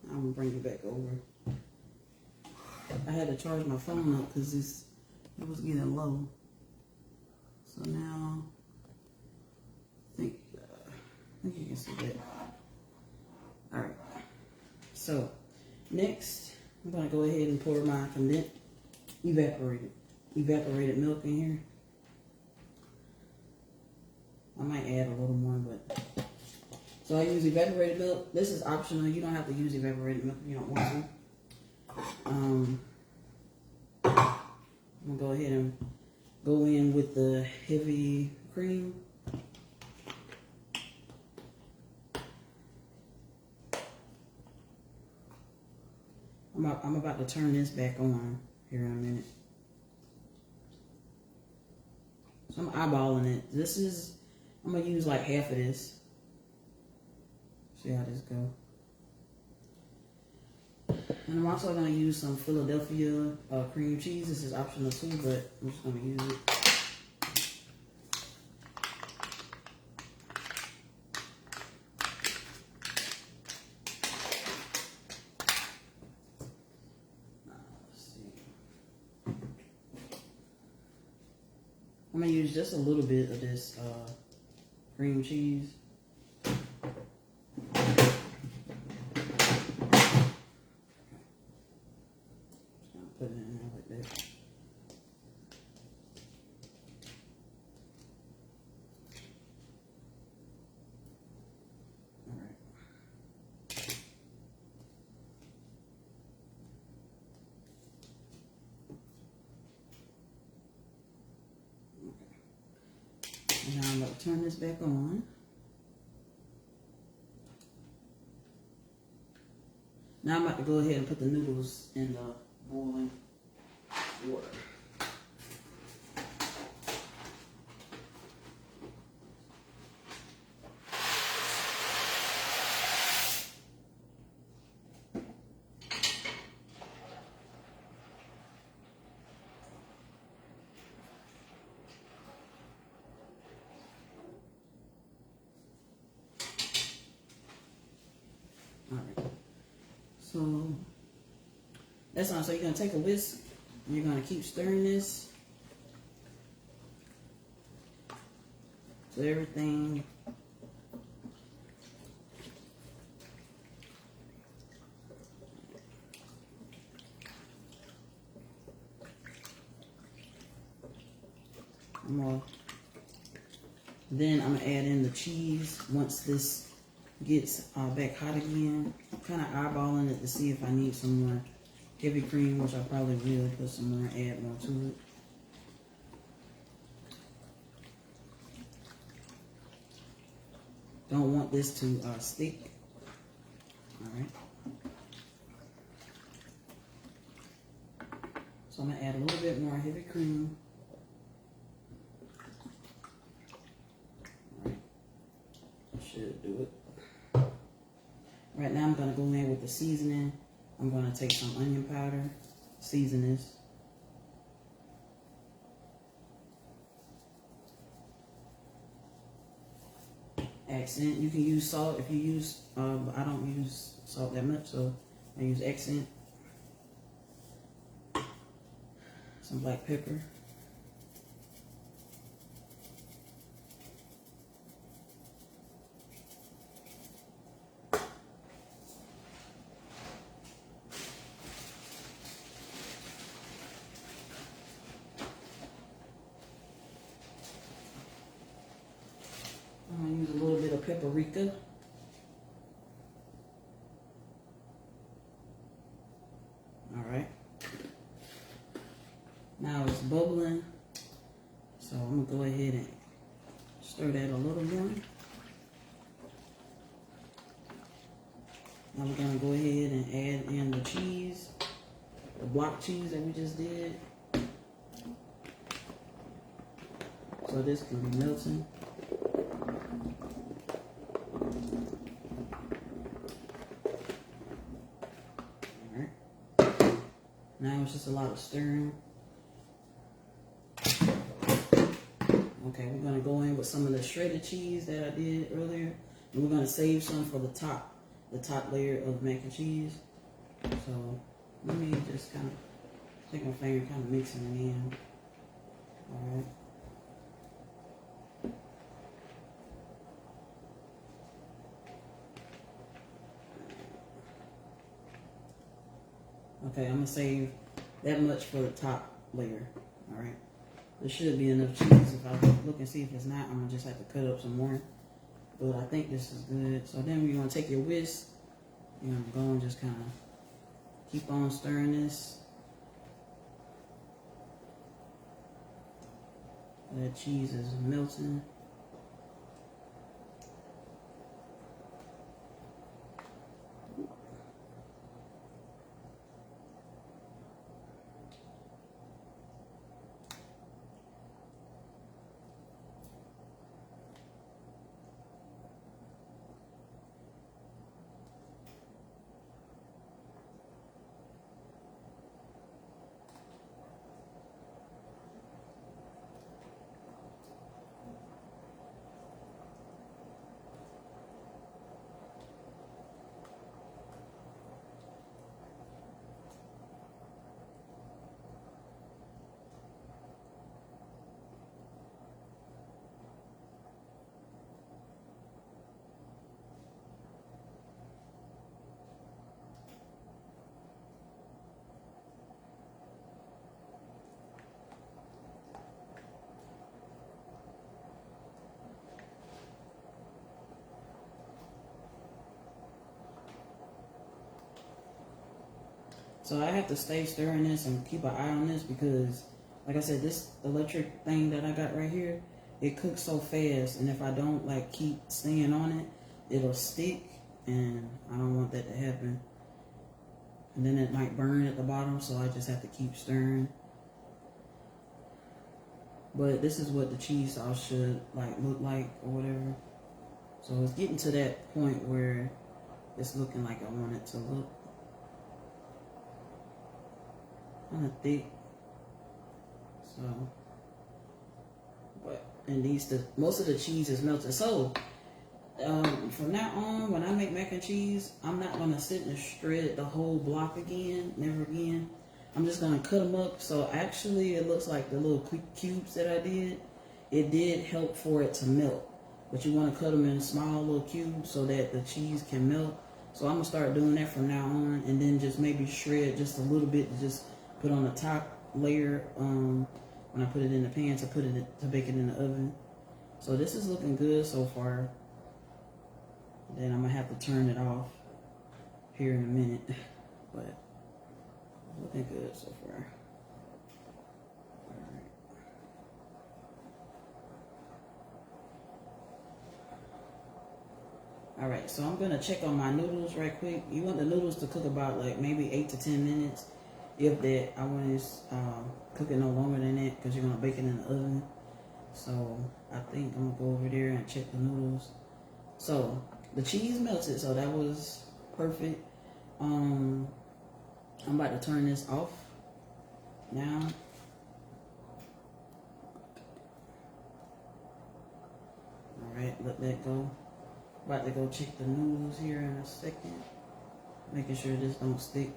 I'm gonna bring it back over. I had to charge my phone up because it was getting low. So now, I think you can see that. All right. So next, I'm gonna go ahead and pour my evaporated milk in here. I might add a little more, but so I use evaporated milk. This is optional. You don't have to use evaporated milk if you don't want to. I'm gonna go ahead and go in with the heavy cream. I'm about to turn this back on here in a minute. So I'm eyeballing it. I'm gonna use like half of this. See how this go. And I'm also gonna use some Philadelphia cream cheese. This is optional too, but I'm just gonna use it. I'm gonna use just a little bit of this cream cheese. Put it in there like that. All right. And now I'm going to turn this back on. Now I'm about to go ahead and put the noodles in the boiling water. Alright, so that's on. So you're going to take a whisk and you're going to keep stirring this. So everything then I'm going to add in the cheese once this gets back hot again. I'm kind of eyeballing it to see if I need some more heavy cream, which I probably will put some more, add more to it. Don't want this to stick. Alright. So I'm going to add a little bit more heavy cream. Alright. Should do it. Right now I'm going to go in with the seasoning. I'm going to take some onion powder, season this. Accent, you can use salt if you use, I don't use salt that much, so I use accent. Some black pepper. I'm going to use a little bit of paprika. Alright. Now it's bubbling. So I'm going to go ahead and stir that a little more. Now we're going to go ahead and add in the cheese. The block cheese that we just did. So this can be melting. Now it's just a lot of stirring. Okay, we're going to go in with some of the shredded cheese that I did earlier. And we're going to save some for the top layer of mac and cheese. So let me just kind of take my finger and kind of mixing it in. Alright. Okay, I'm gonna save that much for the top layer. All right, there should be enough cheese. If I look and see if it's not, I'm gonna just have to cut up some more. But I think this is good. So then you're gonna take your whisk. You're gonna go and just kind of keep on stirring this. That cheese is melting. So I have to stay stirring this and keep an eye on this because, like I said, this electric thing that I got right here, it cooks so fast, and if I don't like keep staying on it, it'll stick, and I don't want that to happen. And then it might burn at the bottom, so I just have to keep stirring. But this is what the cheese sauce should like look like or whatever. So it's getting to that point where it's looking like I want it to look. Kind of thick. So, but and most of the cheese is melted. So from now on, when I make mac and cheese, I'm not gonna sit and shred the whole block again. Never again. I'm just gonna cut them up. So actually, it looks like the little quick cubes that I did. It did help for it to melt. But you want to cut them in small little cubes so that the cheese can melt. So I'm gonna start doing that from now on, and then just maybe shred just a little bit to just put on the top layer when I put it in the pan to bake it in the oven. So this is looking good so far. Then I'm gonna have to turn it off here in a minute, but looking good so far. All right, so I'm gonna check on my noodles right quick. You want the noodles to cook about like maybe 8 to 10 minutes. If that, I want to cook it no longer than that because you're gonna bake it in the oven. So I think I'm gonna go over there and check the noodles. So the cheese melted, so that was perfect. I'm about to turn this off now. All right, let that go. About to go check the noodles here in a second, making sure this don't stick.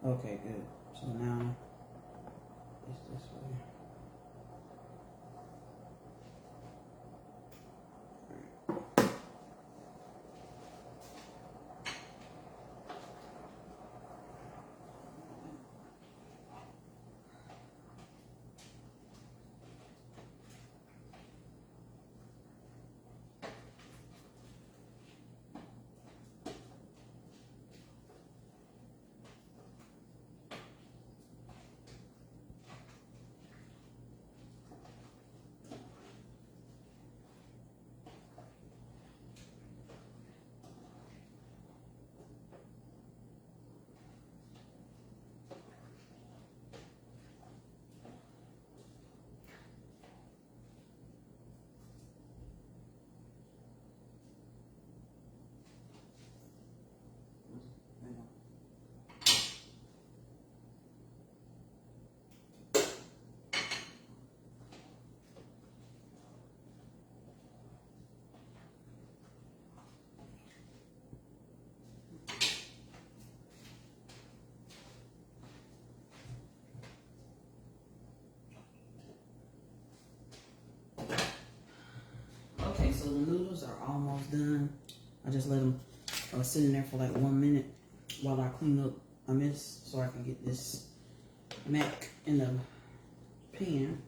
Okay, good. So now it's this way. noodles are almost done. I just let them sit in there for like 1 minute while I clean up a mess so I can get this mac in the pan.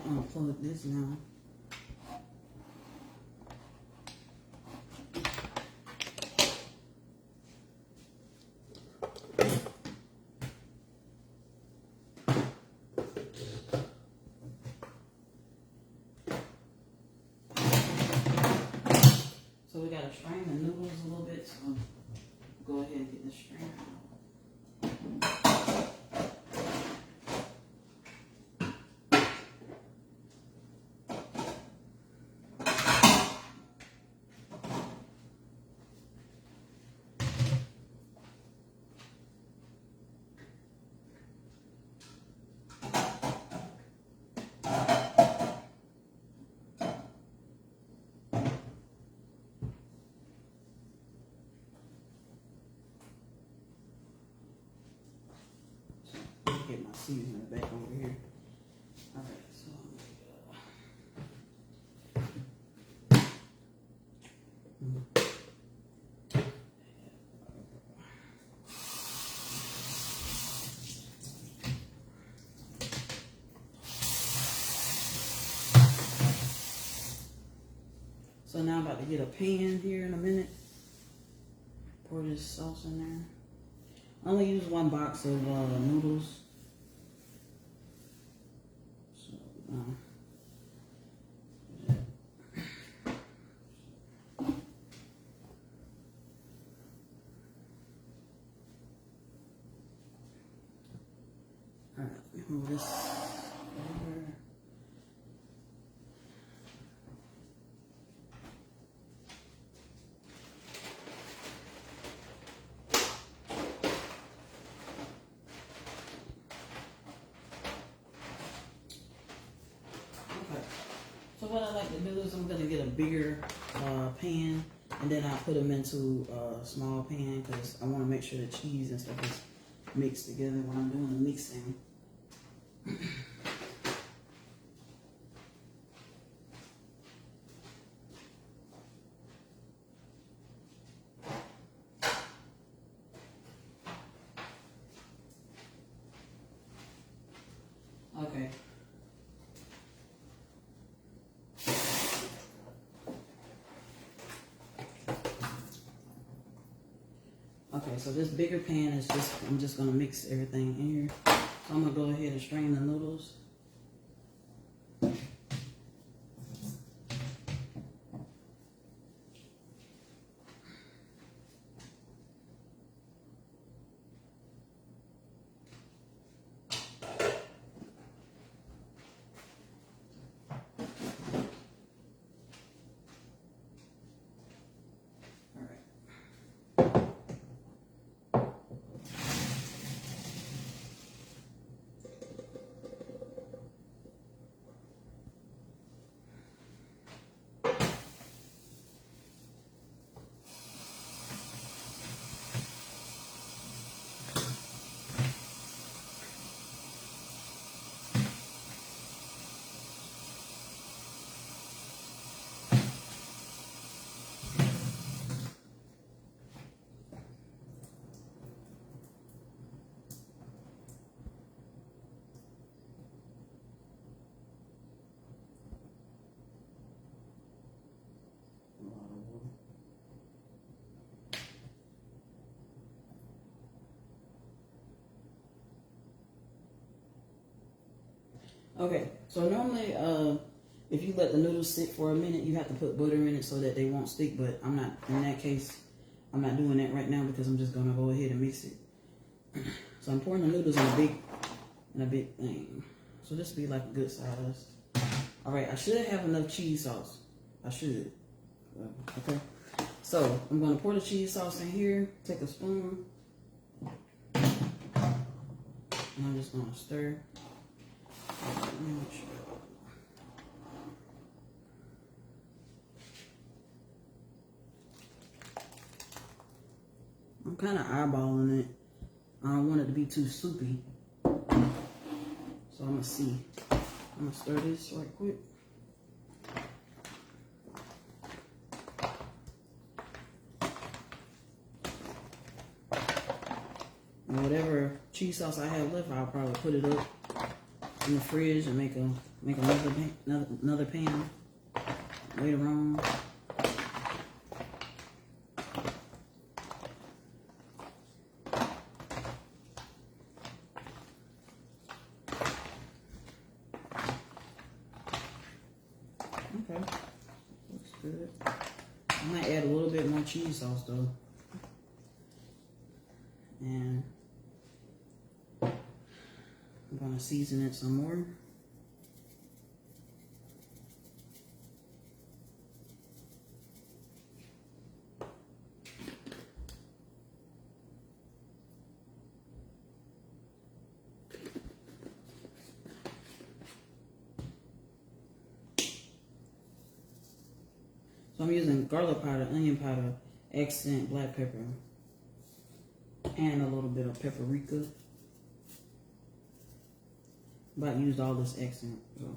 Unplug this now. So we gotta strain the noodles a little bit, so go ahead and get this strainer out. Get my seasoning back over here. All right, so so now I'm about to get a pan here in a minute. Pour this sauce in there. I only use 1 box of noodles. Alright, let me move this over. So what I like to do is I'm going to get a bigger pan, and then I'll put them into a small pan because I want to make sure the cheese and stuff is mixed together when I'm doing the mixing. Okay. Okay, so this bigger pan is just, I'm just gonna mix everything in here. So I'm gonna go ahead and strain the noodles. Okay, so normally if you let the noodles sit for a minute, you have to put butter in it so that they won't stick. But I'm not, in that case, I'm not doing that right now because I'm just gonna go ahead and mix it. So I'm pouring the noodles in a big thing. So this will be like a good size. All right, I should have enough cheese sauce. I should. Okay. So I'm gonna pour the cheese sauce in here. Take a spoon. And I'm just gonna stir. Let me make sure. I'm kind of eyeballing it. I don't want it to be too soupy. So I'm gonna see. I'm gonna stir this right quick. And whatever cheese sauce I have left, I'll probably put it up in the fridge and make another pan later on. Okay, looks good. I might add a little bit more cheese sauce though. And I'm gonna season it some more. So I'm using garlic powder, onion powder, accent black pepper, and a little bit of paprika. But I used all this accent. So.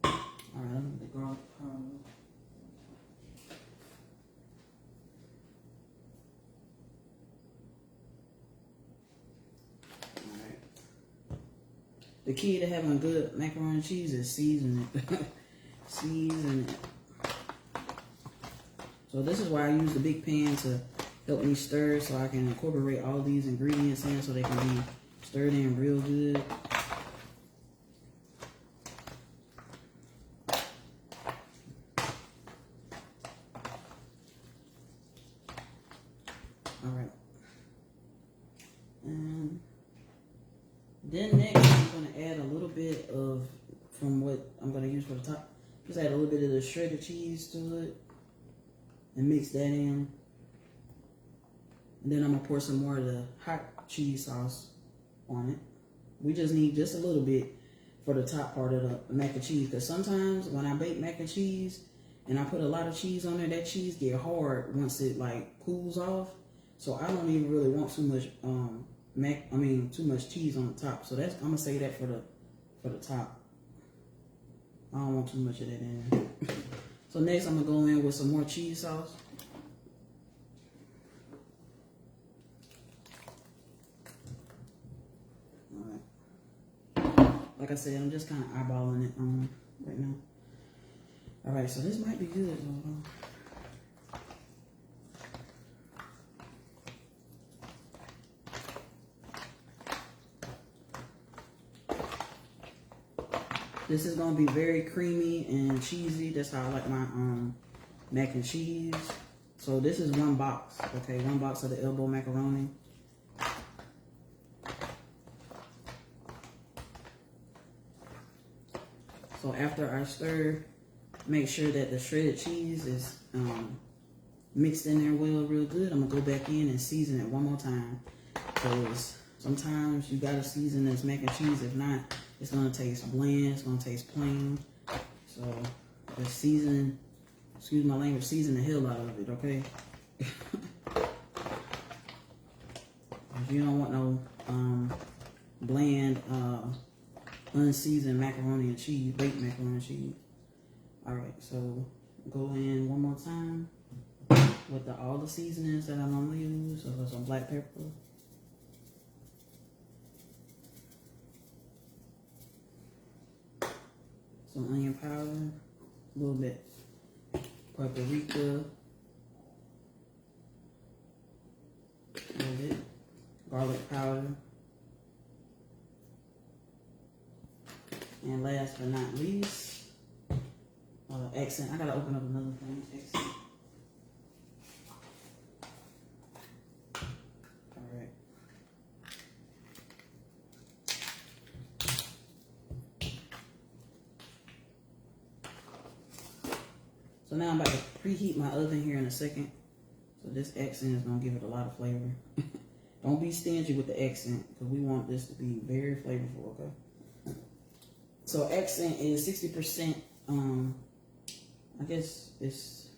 Alright, let me get the garlic powder. Alright. The key to having good macaroni and cheese is seasoning it. Season it. So this is why I use the big pan to help me stir, so I can incorporate all these ingredients in so they can be stirred in real good. Alright. And then next I'm going to add a little bit of, from what I'm going to use for the top, just add a little bit of the shredded cheese to it and mix that in. And then I'm going to pour some more of the hot cheese sauce on it. We just need just a little bit for the top part of the mac and cheese, because sometimes when I bake mac and cheese and I put a lot of cheese on there, that cheese get hard once it like cools off. So I don't even really want too much too much cheese on the top. So that's, I'm gonna say that for the top. I don't want too much of that in there. So next I'm gonna go in with some more cheese sauce. Alright. Like I said, I'm just kind of eyeballing it right now. Alright, so this might be good. This is gonna be very creamy and cheesy. That's how I like my mac and cheese. So this is one box, okay? One box of the elbow macaroni. So after I stir, make sure that the shredded cheese is mixed in there well, real good. I'm gonna go back in and season it one more time. Because sometimes you gotta season this mac and cheese. If not, it's gonna taste bland, it's gonna taste plain. So just season, excuse my language, season the hell out of it, okay? You don't want no bland, unseasoned macaroni and cheese, baked macaroni and cheese. Alright, so go in one more time with all the seasonings that I normally use. So some black pepper. Some onion powder, a little bit paprika, a little bit garlic powder, And last but not least, accent. I gotta open up another thing. Accent. All right. So now I'm about to preheat my oven here in a second. So this accent is gonna give it a lot of flavor. Don't be stingy with the accent because we want this to be very flavorful, okay? So accent is 60%, I guess it's,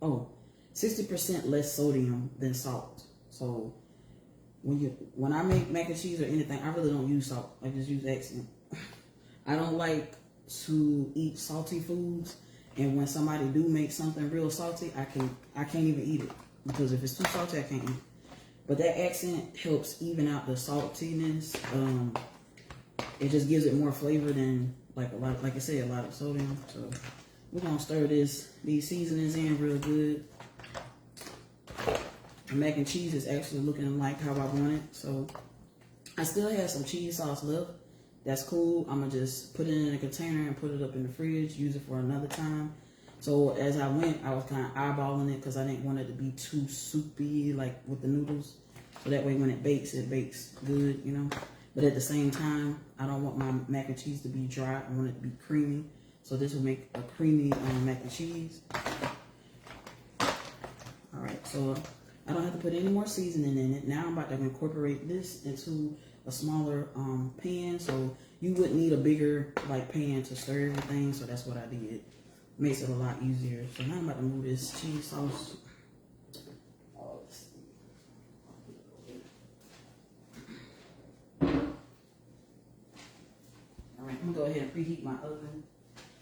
60% less sodium than salt. So when I make mac and cheese or anything, I really don't use salt. I just use accent. I don't like to eat salty foods. And when somebody do make something real salty, I can't even eat it. Because if it's too salty, I can't eat it. But that accent helps even out the saltiness. It just gives it more flavor than like I said, a lot of sodium. So we're gonna stir these seasonings in real good. The mac and cheese is actually looking like how I want it. So I still have some cheese sauce left. That's cool. I'm gonna just put it in a container and put it up in the fridge, use it for another time. So as I went, I was kind of eyeballing it because I didn't want it to be too soupy like with the noodles. So that way when it bakes good, you know. But at the same time, I don't want my mac and cheese to be dry. I want it to be creamy. So this will make a creamy mac and cheese. All right, so I don't have to put any more seasoning in it. Now I'm about to incorporate this into a smaller pan. So you wouldn't need a bigger pan to stir everything. So that's what I did. Makes it a lot easier. So now I'm about to move this cheese sauce. Alright, I'm gonna go ahead and preheat my oven.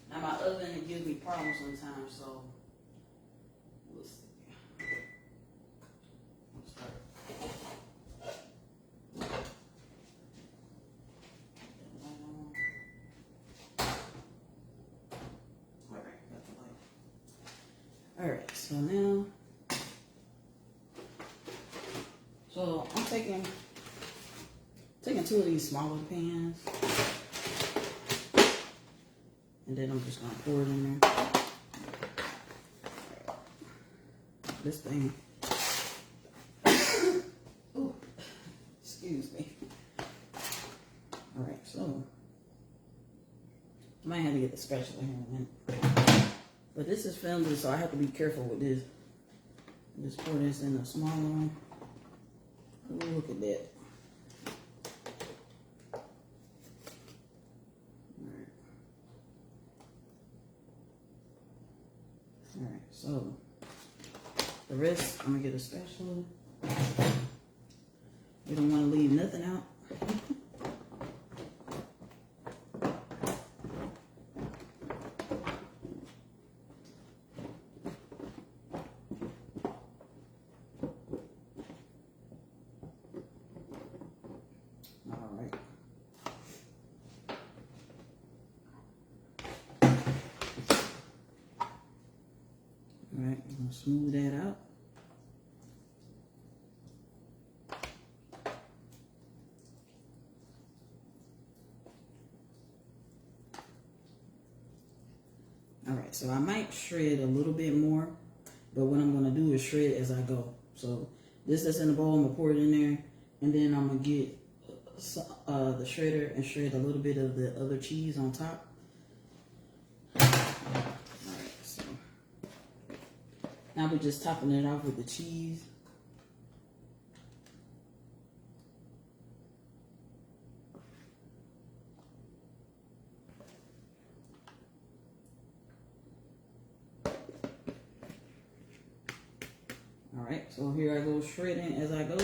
Now my oven, it gives me problems sometimes, so let's see. Let's start. Alright, got the light. Alright, so now, I'm taking 2 of these smaller pans. And then I'm just gonna pour it in there. This thing. Ooh, excuse me. Alright, so I might have to get the spatula here in a minute. But this is filmed, so I have to be careful with this. Just pour this in a smaller one. Ooh, look at that. Alright, so the rest, I'm gonna get a spatula. We don't want to leave nothing out. Alright. Alright, I'm gonna smooth that out. Alright, so I might shred a little bit more, but what I'm gonna do is shred as I go. So this that's in the bowl, I'm gonna pour it in there, and then I'm gonna get the shredder and shred a little bit of the other cheese on top. Now we're just topping it off with the cheese. All right, so here I go shredding as I go.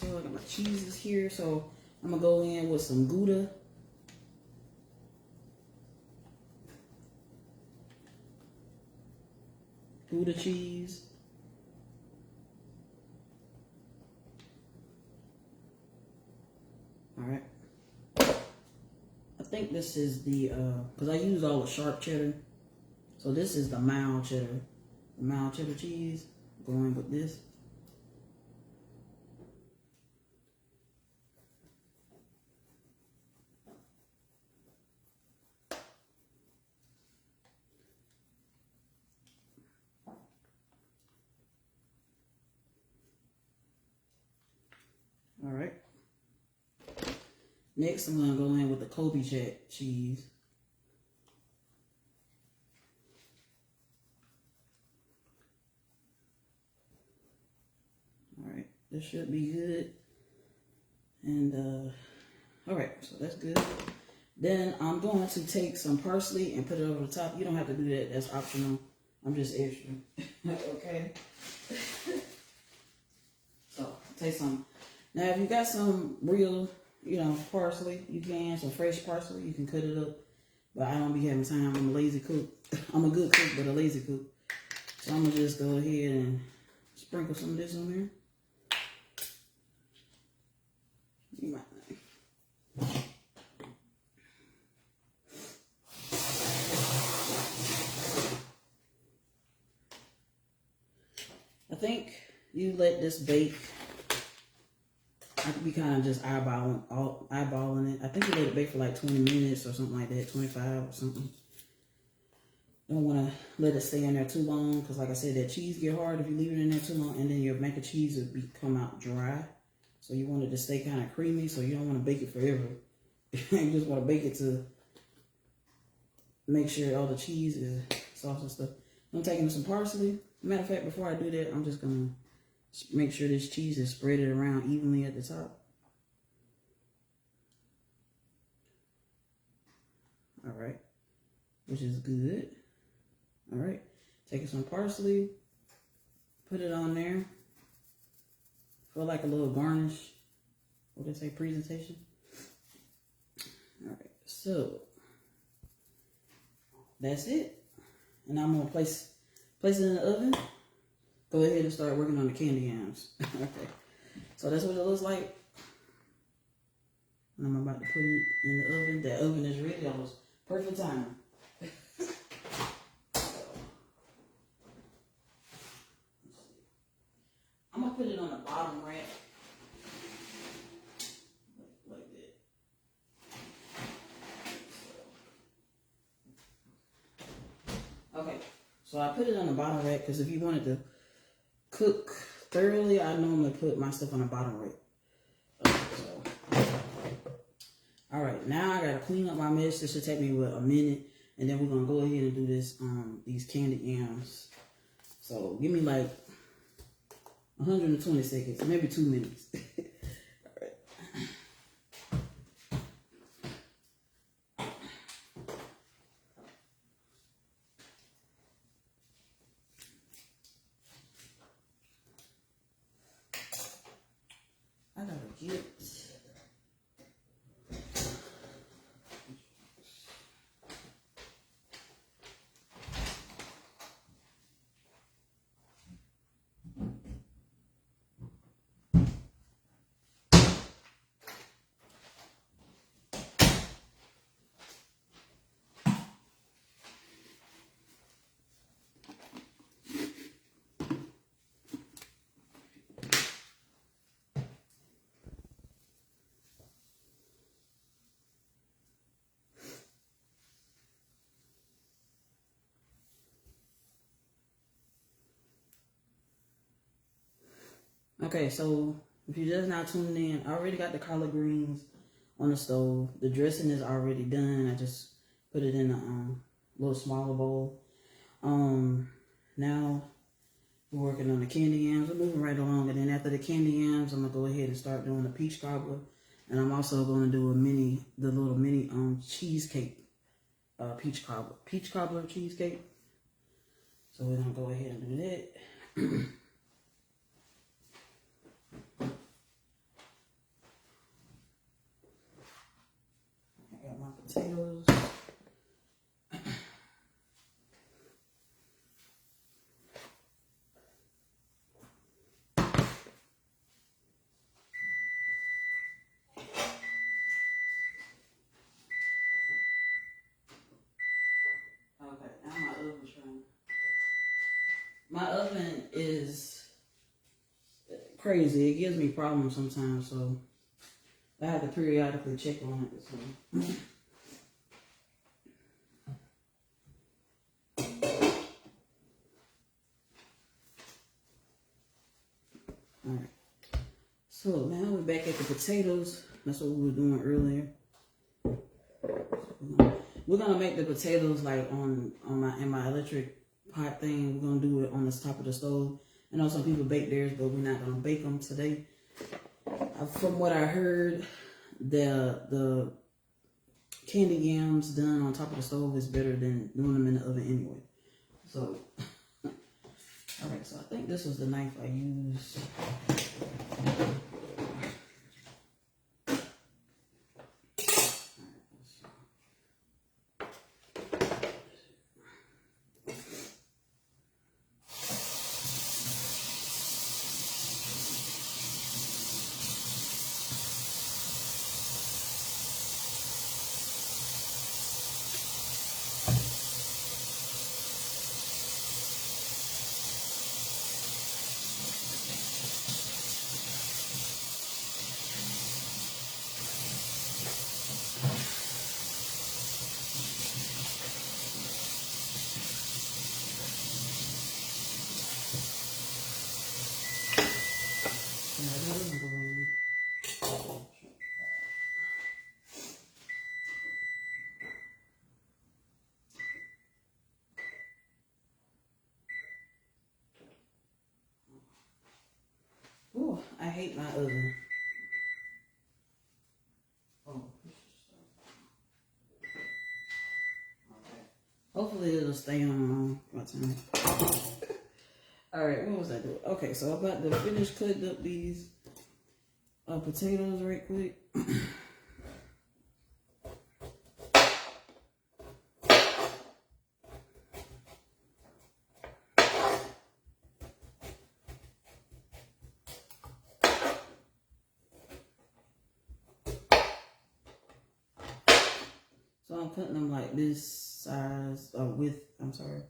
I got my cheeses here, so I'm gonna go in with some Gouda. Gouda cheese. All right. think this is the, because I used all the sharp cheddar. So this is the mild cheddar. The mild cheddar cheese. Going with this. All right. Next, I'm going to go in with the Kobe cheese. All right, this should be good. And, all right, so that's good. Then I'm going to take some parsley and put it over the top. You don't have to do that. That's optional. I'm just extra. Okay. So, take some. Now, if you got some real, parsley, you can. Some fresh parsley, you can cut it up. But I don't be having time. I'm a lazy cook. I'm a good cook, but a lazy cook. So I'm going to just go ahead and sprinkle some of this on there. You might not. I think you let this bake. I could be kind of just eyeballing it. I think you let it bake for like 20 minutes or something like that, 25 or something. Don't want to let it stay in there too long because, like I said, that cheese get hard if you leave it in there too long, and then your mac and cheese will come out dry. So you want it to stay kind of creamy, so you don't want to bake it forever. You just want to bake it to make sure all the cheese is soft and stuff. I'm taking some parsley. Matter of fact, before I do that, I'm just going to make sure this cheese is spread it around evenly at the top. All right, which is good. All right, taking some parsley, put it on there for like a little garnish. What did I say, presentation? All right, so that's it. And I'm gonna place it in the oven. Go ahead and start working on the candy yams. Okay, so that's what it looks like. And I'm about to put it in the oven. The oven is ready. Almost perfect timing. I'm gonna put it on the bottom rack, like that. Okay, so I put it on the bottom rack because if you wanted to cook thoroughly, I normally put my stuff on the bottom rack. Okay, so, all right, now I gotta clean up my mess. This should take me a minute, and then we're gonna go ahead and do this. These candied yams. So give me like 120 seconds, maybe 2 minutes. All right. I gotta get. Okay, so if you're just now tuning in, I already got the collard greens on the stove. The dressing is already done. I just put it in a little smaller bowl. Now we're working on the candy yams. We're moving right along, and then after the candy yams, I'm gonna go ahead and start doing the peach cobbler, and I'm also gonna do the little mini cheesecake, peach cobbler cheesecake. So we're gonna go ahead and do that. Potatoes. oven is crazy. It gives me problems sometimes, so I have to periodically check on it. So. Alright. So now we're back at the potatoes. That's what we were doing earlier. We're gonna make the potatoes like in my electric pot thing. We're gonna do it on the top of the stove. I know some people bake theirs, but we're not gonna bake them today. From what I heard, the candy yams done on top of the stove is better than doing them in the oven anyway. So, all right. So I think this was the knife I used. Ooh, I hate my oven. Oh. Okay. Hopefully it'll stay on my time. Alright, what was I doing? Okay, so I'm about to finish cutting up these potatoes right quick. So I'm cutting them like this size, width, I'm sorry.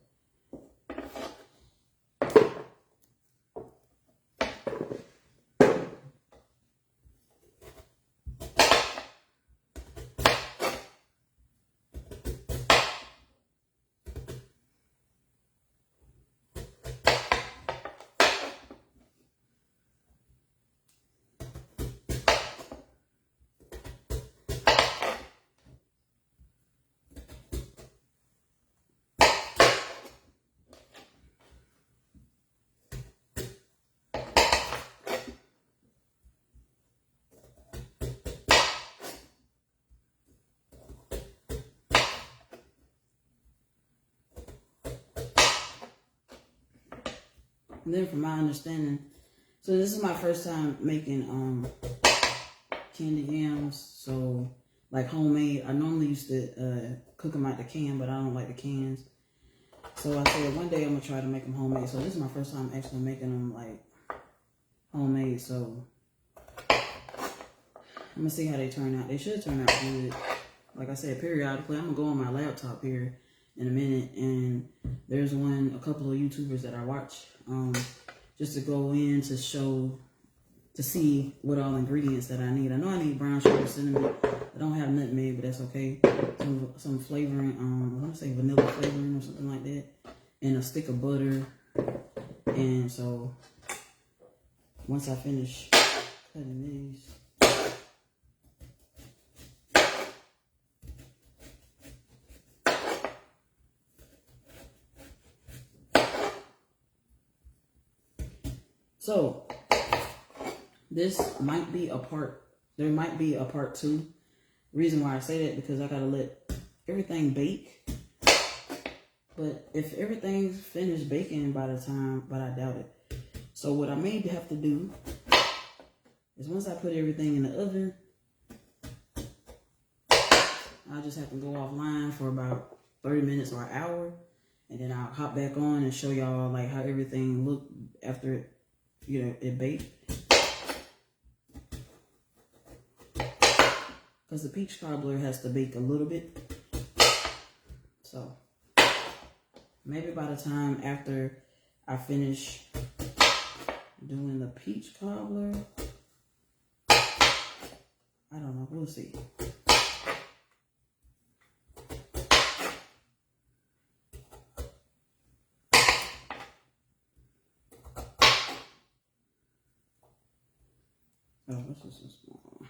And then from my understanding, so this is my first time making candy yams, so like homemade. I normally used to cook them out the can, but I don't like the cans. So I said one day I'm gonna try to make them homemade. So this is my first time actually making them like homemade. So I'm gonna see how they turn out. They should turn out good. Like I said, periodically I'm gonna go on my laptop here in a minute, and there's a couple of YouTubers that I watch just to go in to see what all ingredients that I need. I know I need brown sugar, cinnamon. I don't have nutmeg, but that's okay. Some flavoring, I want to say vanilla flavoring or something like that, and a stick of butter. And so once I finish cutting these, so this might be there might be a part 2. Reason why I say that, because I gotta let everything bake. But if everything's finished baking by the time, but I doubt it. So what I may have to do is once I put everything in the oven, I'll just have to go offline for about 30 minutes or an hour. And then I'll hop back on and show y'all like how everything looked after it baked. Because the peach cobbler has to bake a little bit. So maybe by the time after I finish doing the peach cobbler. I don't know. We'll see. Oh, this is so small.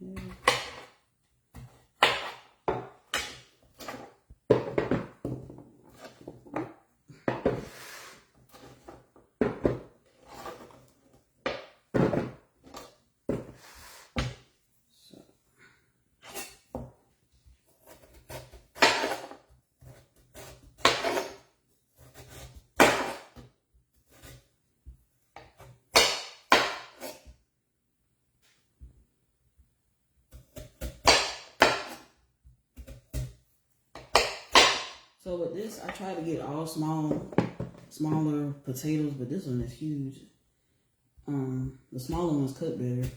Okay. So with this, I try to get all smaller potatoes, but this one is huge. The smaller ones cut better.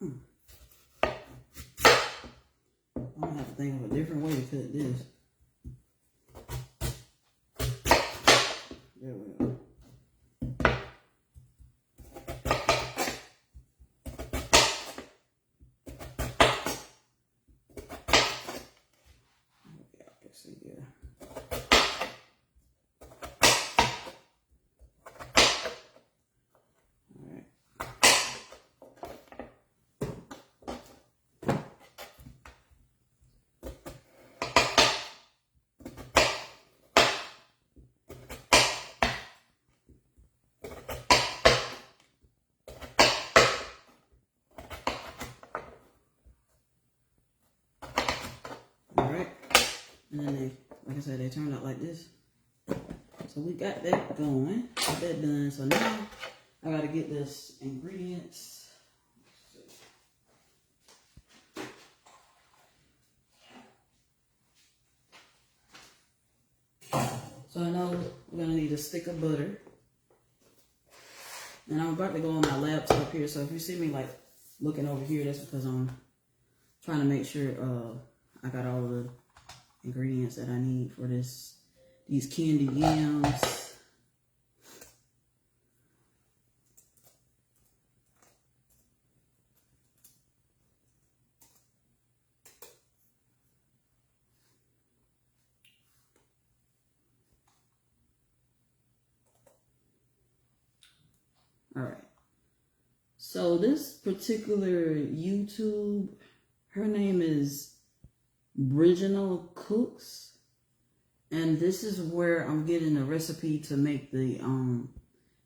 I'm gonna have to think of a different way to cut this. There we go. See here. All right. All right. And then they, like I said, they turned out like this. So we got that going, got that done. So now I gotta get this ingredients. So I know we're gonna need a stick of butter. And I'm about to go on my laptop here. So if you see me like looking over here, that's because I'm trying to make sure I got all the ingredients that I need for these candied yams. All right. So this particular YouTube, her name is Bridginal Cooks. And this is where I'm getting a recipe to make the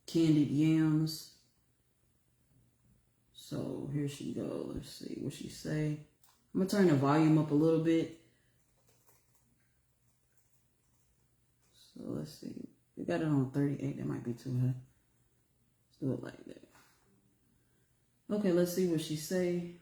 candied yams. So here she goes. Let's see what she say. I'm gonna turn the volume up a little bit. So let's see. We got it on 38. That might be too high. Let's do it like that. Okay, let's see what she say.